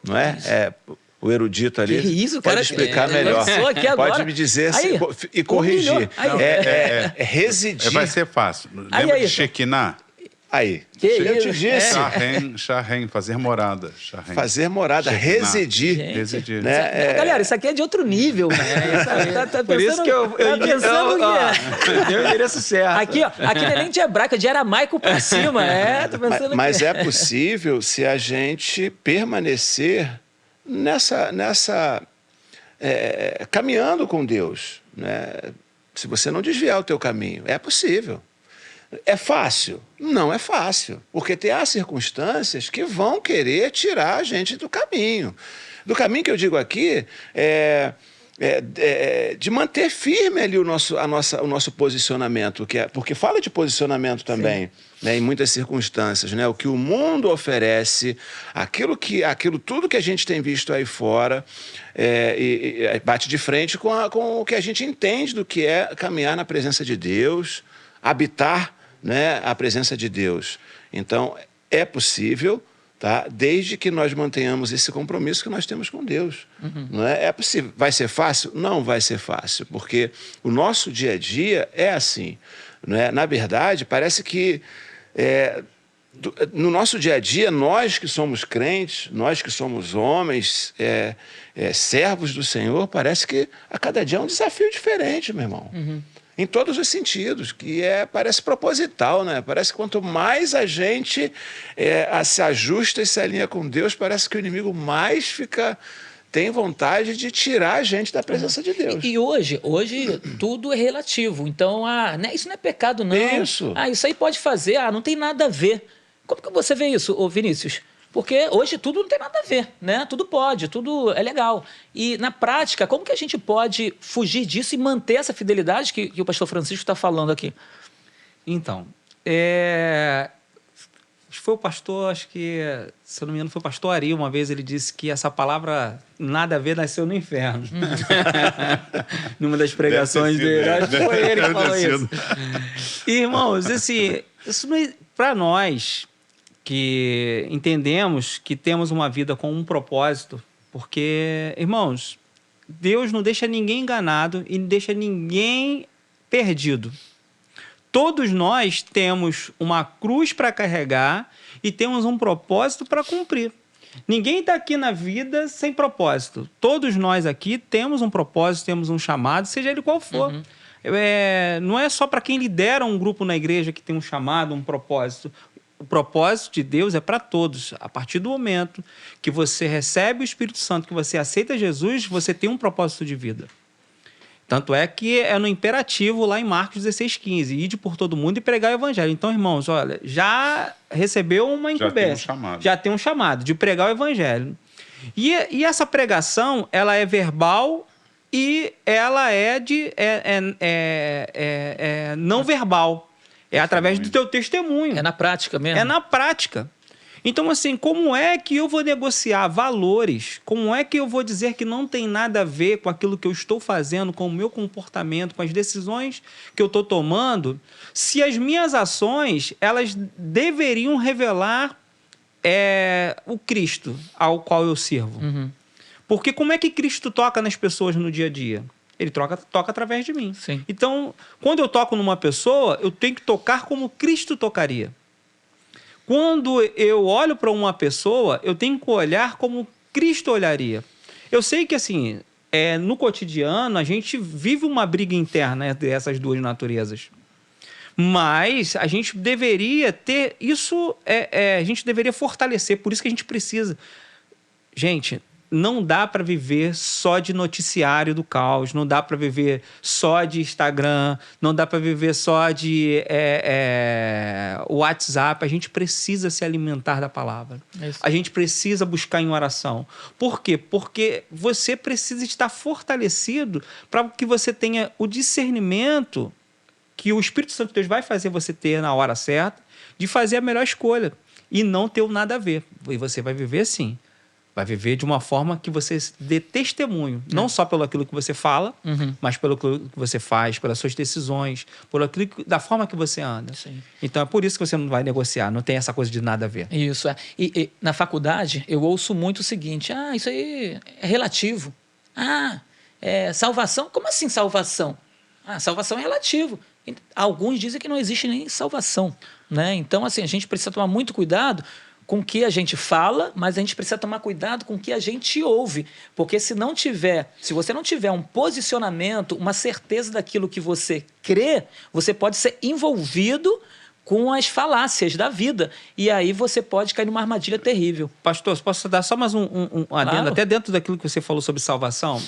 não é? É o erudito ali Que isso, pode cara, explicar melhor. Aqui agora. Pode me dizer Aí, e corrigir. Aí. É residir. Vai ser fácil. Aí Lembra é de isso. Shekinah? Aí, Que eu isso? te disse. Shahem, fazer morada. Shahem. Fazer morada, Shekinah. residir. Gente. Residir. Né? Galera, isso aqui é de outro nível. Tá Por isso que eu pensando que deu o endereço certo. Aqui, ó, aqui não é nem de hebraico, é de aramaico pra cima. Tô pensando Mas que... é possível se a gente permanecer caminhando com Deus, né? Se você não desviar o teu caminho, é possível. É fácil? Não é fácil, porque há circunstâncias que vão querer tirar a gente do caminho. Do caminho que eu digo aqui de manter firme ali o nosso posicionamento, porque fala de posicionamento também, né, em muitas circunstâncias, né, o que o mundo oferece, tudo que a gente tem visto aí fora, bate de frente com o que a gente entende do que é caminhar na presença de Deus, habitar, né, a presença de Deus. Então, é possível, tá? Desde que nós mantenhamos esse compromisso que nós temos com Deus. Não é? É possível. Vai ser fácil? Não vai ser fácil, porque o nosso dia a dia é assim. Não é? Na verdade, parece que no nosso dia a dia, nós que somos crentes, nós que somos homens, servos do Senhor, parece que a cada dia é um desafio diferente, meu irmão. Em todos os sentidos, que parece proposital, né? Parece que quanto mais a gente se ajusta e se alinha com Deus, parece que o inimigo mais tem vontade de tirar a gente da presença de Deus. E hoje tudo é relativo. Então, né, isso não é pecado, não. Isso. Isso aí pode fazer, não tem nada a ver. Como que você vê isso, ô Vinícius? Porque hoje tudo não tem nada a ver, né? Tudo pode, tudo é legal. E na prática, como que a gente pode fugir disso e manter essa fidelidade que o pastor Francisco está falando aqui? Então, foi o pastor, acho que, se eu não me engano, foi o pastor Ari, uma vez ele disse que essa palavra nada a ver nasceu no inferno. Numa das pregações dele. Acho que foi ele que falou isso. Irmãos, isso para nós que entendemos que temos uma vida com um propósito, porque, irmãos, Deus não deixa ninguém enganado e não deixa ninguém perdido. Todos nós temos uma cruz para carregar e temos um propósito para cumprir. Ninguém está aqui na vida sem propósito. Todos nós aqui temos um propósito, temos um chamado, seja ele qual for. Não é só para quem lidera um grupo na igreja que tem um chamado, um propósito. O propósito de Deus é para todos. A partir do momento que você recebe o Espírito Santo, que você aceita Jesus, você tem um propósito de vida. Tanto é que é no imperativo lá em Marcos 16,15. Ide por todo mundo e pregar o evangelho. Então, irmãos, olha, já recebeu uma incumbência. Já tem um chamado de pregar o evangelho. E essa pregação, ela é verbal e ela é não verbal. É através do teu testemunho. É na prática mesmo? É na prática. Então, assim, como é que eu vou negociar valores? Como é que eu vou dizer que não tem nada a ver com aquilo que eu estou fazendo, com o meu comportamento, com as decisões que eu estou tomando, se as minhas ações, elas deveriam revelar o Cristo ao qual eu sirvo? Porque como é que Cristo toca nas pessoas no dia a dia? Ele toca através de mim. Sim. Então, quando eu toco numa pessoa, eu tenho que tocar como Cristo tocaria. Quando eu olho para uma pessoa, eu tenho que olhar como Cristo olharia. Eu sei que, assim, no cotidiano, a gente vive uma briga interna entre essas duas naturezas. Mas a gente deveria ter isso, a gente deveria fortalecer, por isso que a gente precisa. Gente, não dá para viver só de noticiário do caos, não dá para viver só de Instagram, não dá para viver só de WhatsApp. A gente precisa se alimentar da palavra. A gente precisa buscar em oração. Por quê? Porque você precisa estar fortalecido para que você tenha o discernimento que o Espírito Santo de Deus vai fazer você ter na hora certa, de fazer a melhor escolha e não ter o nada a ver. E você vai viver assim. Vai viver de uma forma que você dê testemunho, não só pelo aquilo que você fala, mas pelo que você faz, pelas suas decisões, da forma que você anda. Sim. Então é por isso que você não vai negociar, não tem essa coisa de nada a ver. Isso, é. E na faculdade eu ouço muito o seguinte: isso aí é relativo. Salvação? Como assim salvação? Salvação é relativo. Alguns dizem que não existe nem salvação, né? Então, assim, a gente precisa tomar muito cuidado com o que a gente fala, mas a gente precisa tomar cuidado com o que a gente ouve. Porque se você não tiver um posicionamento, uma certeza daquilo que você crê, você pode ser envolvido com as falácias da vida. E aí você pode cair numa armadilha terrível. Pastor, posso dar só mais um adendo? Claro. Até dentro daquilo que você falou sobre salvação,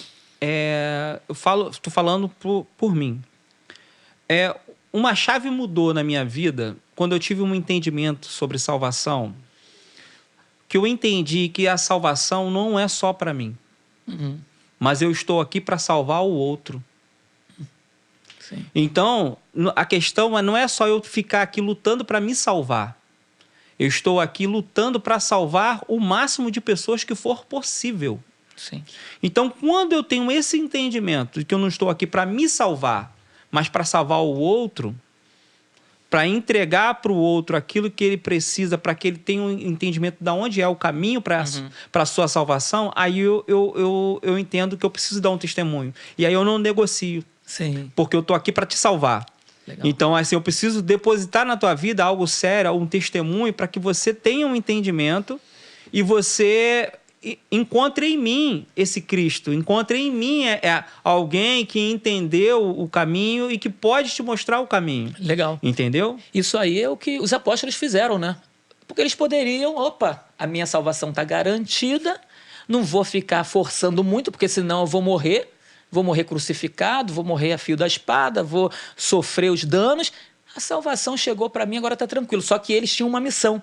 estou falando por mim. Uma chave mudou na minha vida quando eu tive um entendimento sobre salvação, que eu entendi que a salvação não é só para mim, mas eu estou aqui para salvar o outro. Sim. Então, a questão não é só eu ficar aqui lutando para me salvar. Eu estou aqui lutando para salvar o máximo de pessoas que for possível. Sim. Então, quando eu tenho esse entendimento de que eu não estou aqui para me salvar, mas para salvar o outro, para entregar para o outro aquilo que ele precisa, para que ele tenha um entendimento de onde é o caminho para a sua salvação, aí eu entendo que eu preciso dar um testemunho. E aí eu não negocio. Sim. Porque eu estou aqui para te salvar. Legal. Então, assim, eu preciso depositar na tua vida algo sério, um testemunho, para que você tenha um entendimento e você encontre em mim esse Cristo, encontre em mim alguém que entendeu o caminho e que pode te mostrar o caminho. Legal. Entendeu? Isso aí é o que os apóstolos fizeram, né? Porque eles poderiam, a minha salvação está garantida, não vou ficar forçando muito, porque senão eu vou morrer crucificado, vou morrer a fio da espada, vou sofrer os danos. A salvação chegou para mim, agora está tranquilo. Só que eles tinham uma missão,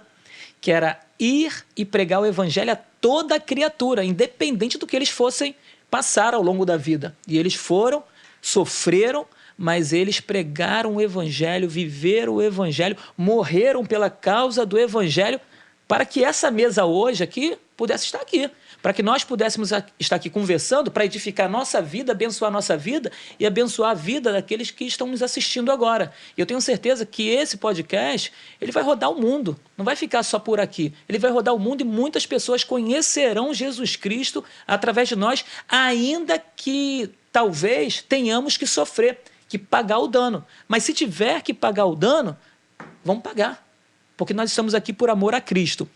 que era ir e pregar o evangelho a toda a criatura, independente do que eles fossem passar ao longo da vida. E eles foram, sofreram, mas eles pregaram o evangelho, viveram o evangelho, morreram pela causa do evangelho, para que essa mesa hoje aqui pudesse estar aqui, para que nós pudéssemos estar aqui conversando, para edificar a nossa vida, abençoar a nossa vida e abençoar a vida daqueles que estão nos assistindo agora. E eu tenho certeza que esse podcast, ele vai rodar o mundo, não vai ficar só por aqui. Ele vai rodar o mundo e muitas pessoas conhecerão Jesus Cristo através de nós, ainda que talvez tenhamos que sofrer, que pagar o dano. Mas se tiver que pagar o dano, vamos pagar, porque nós estamos aqui por amor a Cristo.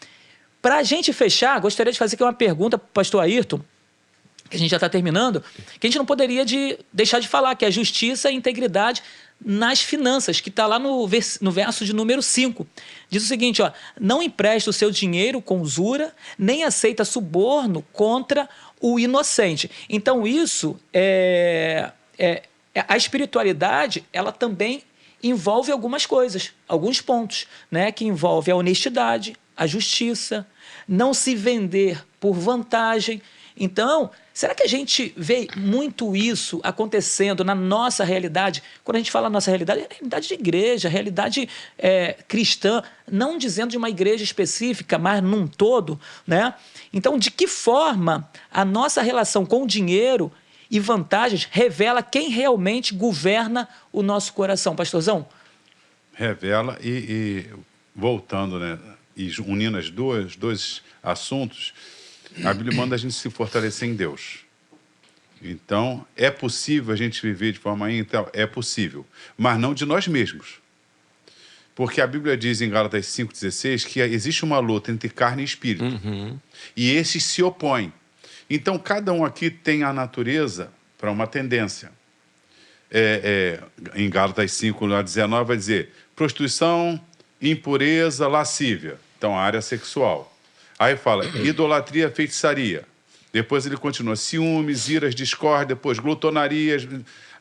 Para a gente fechar, gostaria de fazer aqui uma pergunta para o pastor Ayrton, que a gente já está terminando, que a gente não poderia deixar de falar, que é a justiça e integridade nas finanças, que está lá no verso de número 5. Diz o seguinte, não empresta o seu dinheiro com usura, nem aceita suborno contra o inocente. Então isso, a espiritualidade, ela também envolve algumas coisas, alguns pontos, né, que envolve a honestidade, a justiça, não se vender por vantagem. Então, será que a gente vê muito isso acontecendo na nossa realidade? Quando a gente fala nossa realidade, é a realidade de igreja, a realidade cristã, não dizendo de uma igreja específica, mas num todo, né? Então, de que forma a nossa relação com o dinheiro e vantagens revela quem realmente governa o nosso coração, pastorzão? Revela e voltando, né? E unindo os dois assuntos, a Bíblia manda a gente se fortalecer em Deus. Então, é possível a gente viver de forma íntegra? É possível, mas não de nós mesmos. Porque a Bíblia diz em Gálatas 5,16 que existe uma luta entre carne e espírito. E esses se opõem. Então, cada um aqui tem a natureza para uma tendência. em Gálatas 5:19, vai dizer prostituição, impureza, lascívia. Então, a área sexual. Aí fala idolatria, feitiçaria. Depois ele continua ciúmes, iras, discórdia, depois glutonarias.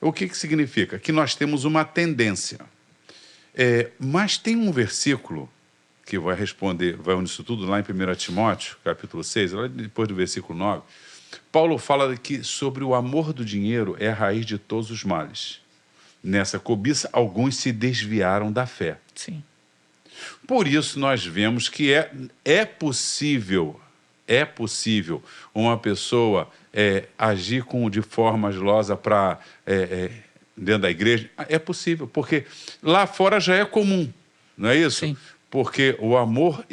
O que significa? Que nós temos uma tendência. Mas tem um versículo que vai responder, vai unir isso tudo lá em 1 Timóteo, capítulo 6, lá depois do versículo 9. Paulo fala que sobre o amor do dinheiro é a raiz de todos os males. Nessa cobiça, alguns se desviaram da fé. Sim. Por isso, nós vemos que é possível uma pessoa agir de forma agilosa para dentro da igreja. É possível, porque lá fora já é comum, não é isso? Sim. Porque o amor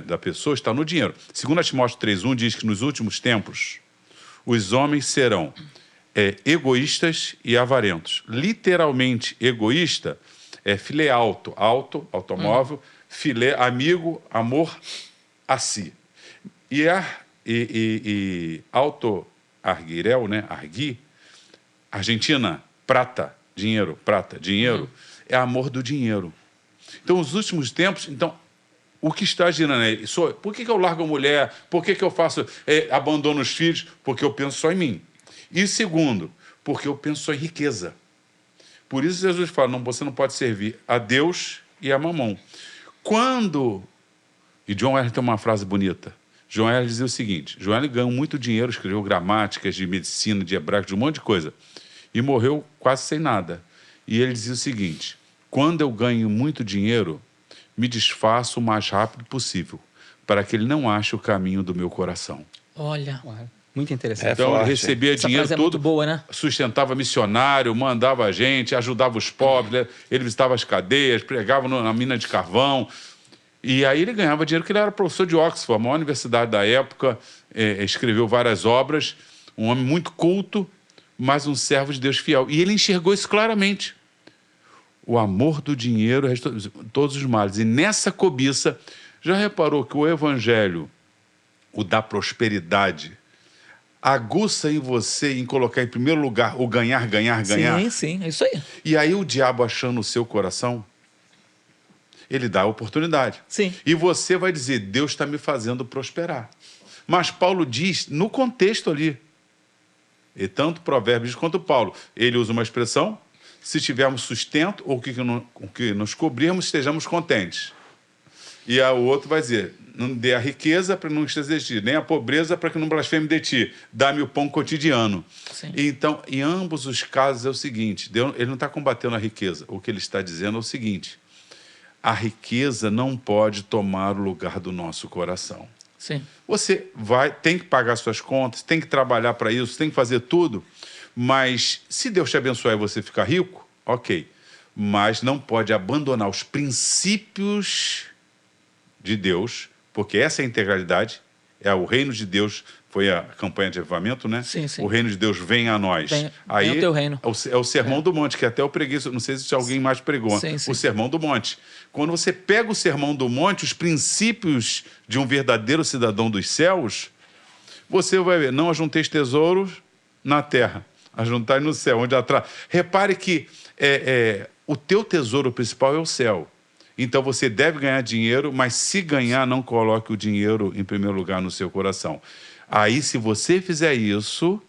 da pessoa está no dinheiro. 2 Timóteo 3:1 diz que nos últimos tempos os homens serão egoístas e avarentos. Literalmente, egoísta é filé automóvel, filé amigo, amor a si. E auto-arguirel, né? Argui, Argentina, dinheiro, é amor do dinheiro. Então, os últimos tempos, o que está girando aí? Por que eu largo a mulher? Por que eu faço, abandono os filhos? Porque eu penso só em mim. E segundo, porque eu penso só em riqueza. Por isso Jesus fala, você não pode servir a Deus e a mamão. E John Wesley tem uma frase bonita. John Wesley dizia o seguinte, John Wesley ganhou muito dinheiro, escreveu gramáticas de medicina, de hebraico, de um monte de coisa. E morreu quase sem nada. E ele dizia o seguinte, quando eu ganho muito dinheiro, me desfaço o mais rápido possível, para que ele não ache o caminho do meu coração. Olha. Muito interessante. Então, ele recebia Essa dinheiro frase é todo, muito boa, né? sustentava missionário, mandava a gente, ajudava os pobres, ele visitava as cadeias, pregava na mina de carvão. E aí ele ganhava dinheiro, porque ele era professor de Oxford, a maior universidade da época, escreveu várias obras, um homem muito culto, mas um servo de Deus fiel. E ele enxergou isso claramente. O amor do dinheiro é todos os males. E nessa cobiça, já reparou que o evangelho, o da prosperidade, aguça em você em colocar em primeiro lugar o ganhar. Sim, é isso aí. E aí o diabo achando o seu coração, ele dá a oportunidade. Sim. E você vai dizer, Deus está me fazendo prosperar. Mas Paulo diz, no contexto ali, e tanto Provérbios quanto Paulo, ele usa uma expressão, se tivermos sustento ou o que nos cobrirmos, estejamos contentes. E o outro vai dizer, não dê a riqueza para não esteja de ti, nem a pobreza para que não blasfeme de ti. Dá-me o pão cotidiano. Sim. Então, em ambos os casos é o seguinte, Deus, ele não está combatendo a riqueza. O que ele está dizendo é o seguinte, a riqueza não pode tomar o lugar do nosso coração. Sim. Você tem que pagar suas contas, tem que trabalhar para isso, tem que fazer tudo, mas se Deus te abençoar e você ficar rico, ok. Mas não pode abandonar os princípios de Deus, porque essa é a integralidade, o reino de Deus, foi a campanha de avivamento, né? Sim. O reino de Deus vem a nós. Vem o teu reino. É o Sermão do Monte, que até eu preguei, não sei se alguém mais pregou, Sim. o Sermão do Monte. Quando você pega o Sermão do Monte, os princípios de um verdadeiro cidadão dos céus, você vai ver, não ajunteis tesouros na terra, ajuntai no céu, onde atrás. Repare que o teu tesouro principal é o céu. Então você deve ganhar dinheiro, mas se ganhar, não coloque o dinheiro em primeiro lugar no seu coração. Aí, se você fizer isso,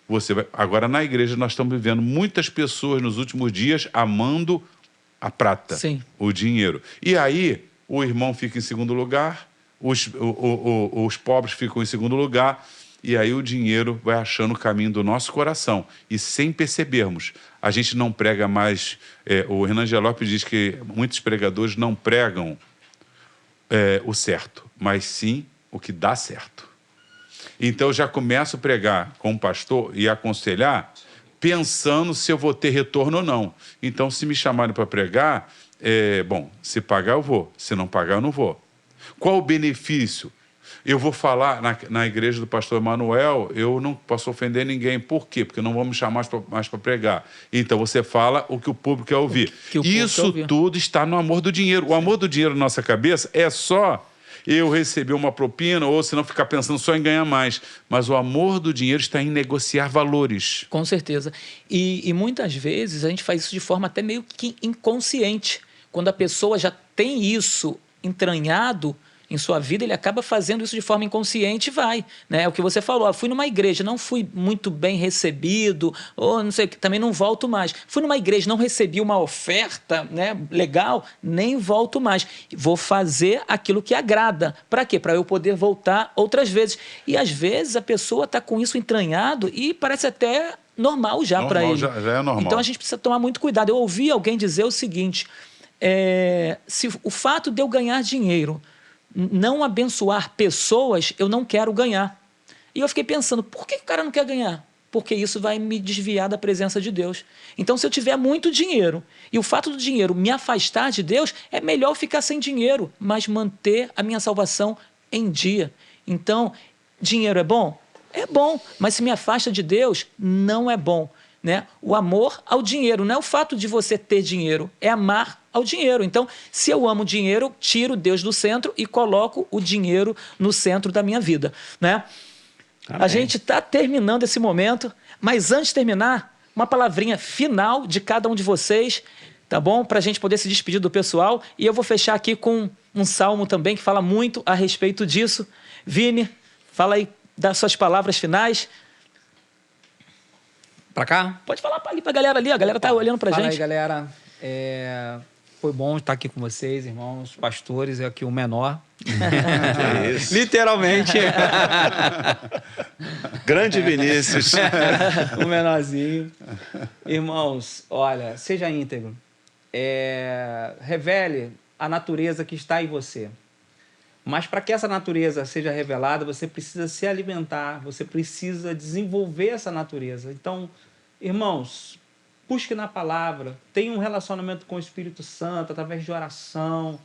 você vai... Agora, na igreja, nós estamos vivendo muitas pessoas nos últimos dias amando a prata, Sim. o dinheiro. E aí, o irmão fica em segundo lugar, os pobres ficam em segundo lugar, e aí o dinheiro vai achando o caminho do nosso coração. E sem percebermos, a gente não prega mais... o Renan Gelop diz que muitos pregadores não pregam o certo, mas sim o que dá certo. Então, eu já começo a pregar como pastor e aconselhar, pensando se eu vou ter retorno ou não. Então, se me chamarem para pregar, se pagar eu vou, se não pagar eu não vou. Qual o benefício? Eu vou falar na igreja do pastor Emanuel, eu não posso ofender ninguém. Por quê? Porque não vão me chamar mais para pregar. Então, você fala o que o público quer ouvir. Isso tudo está no amor do dinheiro. O amor do dinheiro na nossa cabeça é só eu receber uma propina, ou se não ficar pensando só em ganhar mais. Mas o amor do dinheiro está em negociar valores. Com certeza. E muitas vezes a gente faz isso de forma até meio que inconsciente. Quando a pessoa já tem isso entranhado em sua vida, ele acaba fazendo isso de forma inconsciente e vai. Né? É o que você falou, fui numa igreja, não fui muito bem recebido, ou não sei, também não volto mais. Fui numa igreja, não recebi uma oferta, né, legal, nem volto mais. Vou fazer aquilo que agrada. Para quê? Para eu poder voltar outras vezes. E às vezes a pessoa está com isso entranhado e parece até normal já para ele. Já é normal. Então a gente precisa tomar muito cuidado. Eu ouvi alguém dizer o seguinte, se o fato de eu ganhar dinheiro não abençoar pessoas, eu não quero ganhar. E eu fiquei pensando, por que o cara não quer ganhar? Porque isso vai me desviar da presença de Deus. Então, se eu tiver muito dinheiro e o fato do dinheiro me afastar de Deus, é melhor ficar sem dinheiro, mas manter a minha salvação em dia. Então, dinheiro é bom? É bom, mas se me afasta de Deus, não é bom. Né? O amor ao dinheiro, não é o fato de você ter dinheiro, é amar ao dinheiro. Então, se eu amo dinheiro, tiro Deus do centro e coloco o dinheiro no centro da minha vida. Né? A gente está terminando esse momento, mas antes de terminar, uma palavrinha final de cada um de vocês, tá bom? Para a gente poder se despedir do pessoal. E eu vou fechar aqui com um salmo também que fala muito a respeito disso. Vini, fala aí das suas palavras finais. Pra cá? Pode falar ali pra galera ali, a galera tá olhando pra Fala gente. aí, galera. Foi bom estar aqui com vocês, irmãos, pastores, é aqui o menor. Literalmente. Grande Vinícius. O menorzinho. Irmãos, olha, seja íntegro. Revele a natureza que está em você. Mas para que essa natureza seja revelada, você precisa se alimentar, você precisa desenvolver essa natureza. Então, irmãos, busque na palavra, tenha um relacionamento com o Espírito Santo através de oração,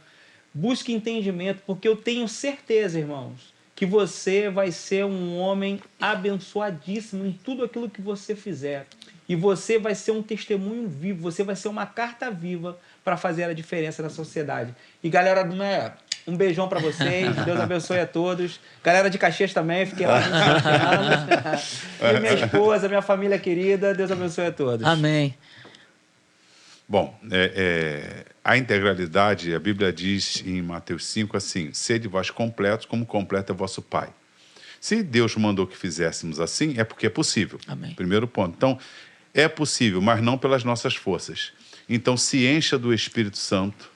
busque entendimento, porque eu tenho certeza, irmãos, que você vai ser um homem abençoadíssimo em tudo aquilo que você fizer. E você vai ser um testemunho vivo, você vai ser uma carta viva para fazer a diferença na sociedade. E galera do Meia, um beijão para vocês, Deus abençoe a todos. Galera de Caxias também, fiquei lá nos 7 anos. E minha esposa, minha família querida, Deus abençoe a todos. Amém. Bom, a integralidade, a Bíblia diz em Mateus 5 assim, sede vós completos como completo é vosso Pai. Se Deus mandou que fizéssemos assim, é porque é possível. Amém. Primeiro ponto. Então, é possível, mas não pelas nossas forças. Então, se encha do Espírito Santo,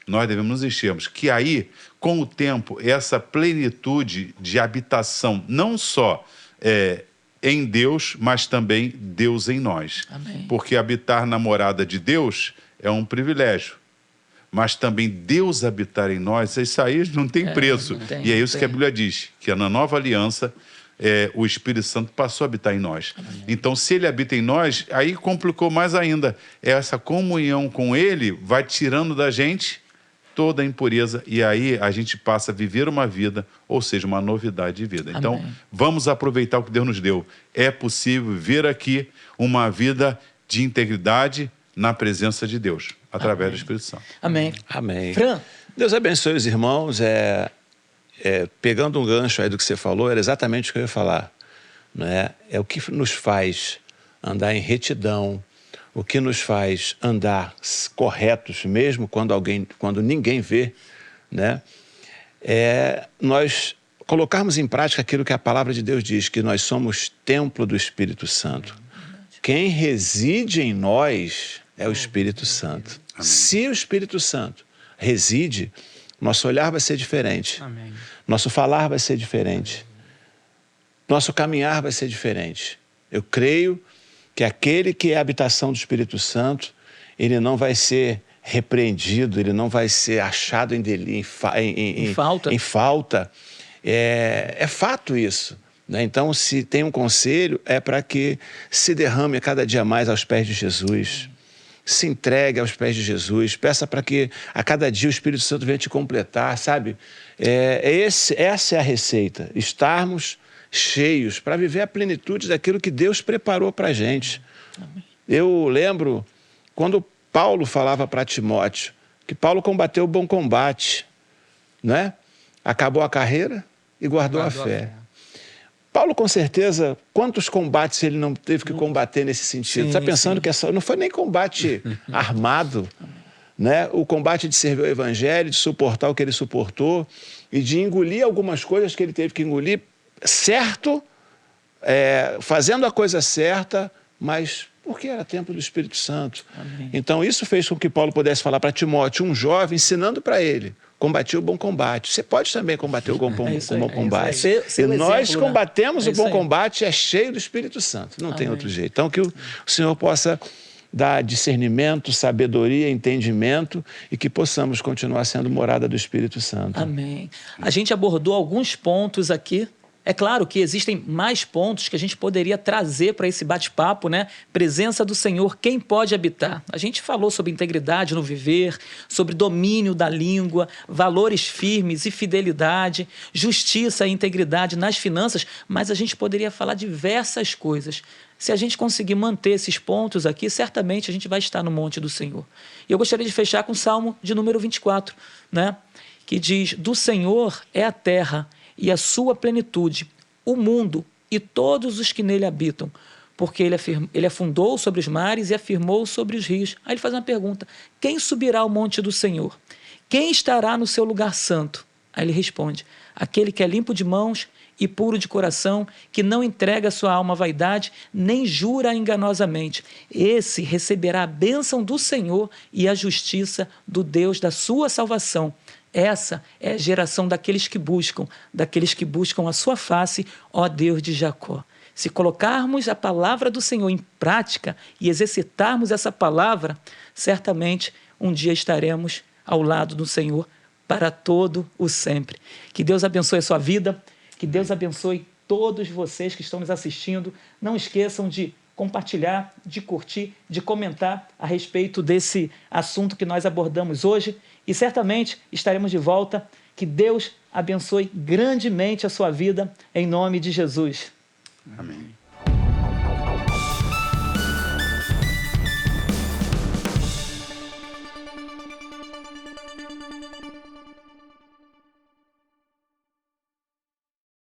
nós devemos nos enchermos, que aí, com o tempo, essa plenitude de habitação, não só em Deus, mas também Deus em nós. Amém. Porque habitar na morada de Deus é um privilégio, mas também Deus habitar em nós, isso aí não tem preço. Não tem, e é isso não que a tem. Bíblia diz, que na nova aliança, o Espírito Santo passou a habitar em nós. Amém. Então, se ele habita em nós, aí complicou mais ainda. Essa comunhão com ele vai tirando da gente toda a impureza, e aí a gente passa a viver uma vida, ou seja, uma novidade de vida. Então, Amém. vamos aproveitar o que Deus nos deu. É possível viver aqui uma vida de integridade na presença de Deus, através do Espírito Santo. Amém. Amém. Fran, Deus abençoe os irmãos. Pegando um gancho aí do que você falou, era exatamente o que eu ia falar. Né? É o que nos faz andar em retidão, o que nos faz andar corretos, mesmo quando ninguém vê, né? Nós colocarmos em prática aquilo que a palavra de Deus diz, que nós somos templo do Espírito Santo. Quem reside em nós é o Espírito Santo. Amém. Se o Espírito Santo reside, nosso olhar vai ser diferente. Amém. Nosso falar vai ser diferente. Nosso caminhar vai ser diferente. Eu creio que aquele que é a habitação do Espírito Santo, ele não vai ser repreendido, ele não vai ser achado em falta. É fato isso. Né? Então, se tem um conselho, é para que se derrame cada dia mais aos pés de Jesus. Se entregue aos pés de Jesus, peça para que a cada dia o Espírito Santo venha te completar, sabe? Essa é a receita, estarmos cheios para viver a plenitude daquilo que Deus preparou para a gente. Amém. Eu lembro quando Paulo falava para Timóteo, que Paulo combateu o bom combate, né? acabou a carreira e guardou a fé. Paulo, com certeza, quantos combates ele não teve que combater nesse sentido? Está pensando que não foi nem combate armado, né? O combate de servir o evangelho, de suportar o que ele suportou e de engolir algumas coisas que ele teve que engolir, certo, fazendo a coisa certa, mas porque era templo do Espírito Santo. Amém. Então, isso fez com que Paulo pudesse falar para Timóteo, um jovem, ensinando para ele: combati o bom combate. Você pode também combater o bom combate. E nós combatemos o bom combate, é cheio do Espírito Santo. Não tem outro jeito. Então, que o Senhor possa dar discernimento, sabedoria, entendimento e que possamos continuar sendo morada do Espírito Santo. Amém. A gente abordou alguns pontos aqui. É claro que existem mais pontos que a gente poderia trazer para esse bate-papo, né? Presença do Senhor, quem pode habitar? A gente falou sobre integridade no viver, sobre domínio da língua, valores firmes e fidelidade, justiça e integridade nas finanças, mas a gente poderia falar diversas coisas. Se a gente conseguir manter esses pontos aqui, certamente a gente vai estar no monte do Senhor. E eu gostaria de fechar com o Salmo de número 24, né? Que diz: do Senhor é a terra e a sua plenitude, o mundo e todos os que nele habitam, porque ele afundou sobre os mares e afirmou sobre os rios. Aí ele faz uma pergunta: quem subirá ao monte do Senhor? Quem estará no seu lugar santo? Aí ele responde: aquele que é limpo de mãos e puro de coração, que não entrega sua alma à vaidade, nem jura enganosamente. Esse receberá a bênção do Senhor e a justiça do Deus da sua salvação. Essa é a geração daqueles que buscam a sua face, ó Deus de Jacó. Se colocarmos a palavra do Senhor em prática e exercitarmos essa palavra, certamente um dia estaremos ao lado do Senhor para todo o sempre. Que Deus abençoe a sua vida, que Deus abençoe todos vocês que estão nos assistindo. Não esqueçam de compartilhar, de curtir, de comentar a respeito desse assunto que nós abordamos hoje e certamente estaremos de volta. Que Deus abençoe grandemente a sua vida, em nome de Jesus. Amém.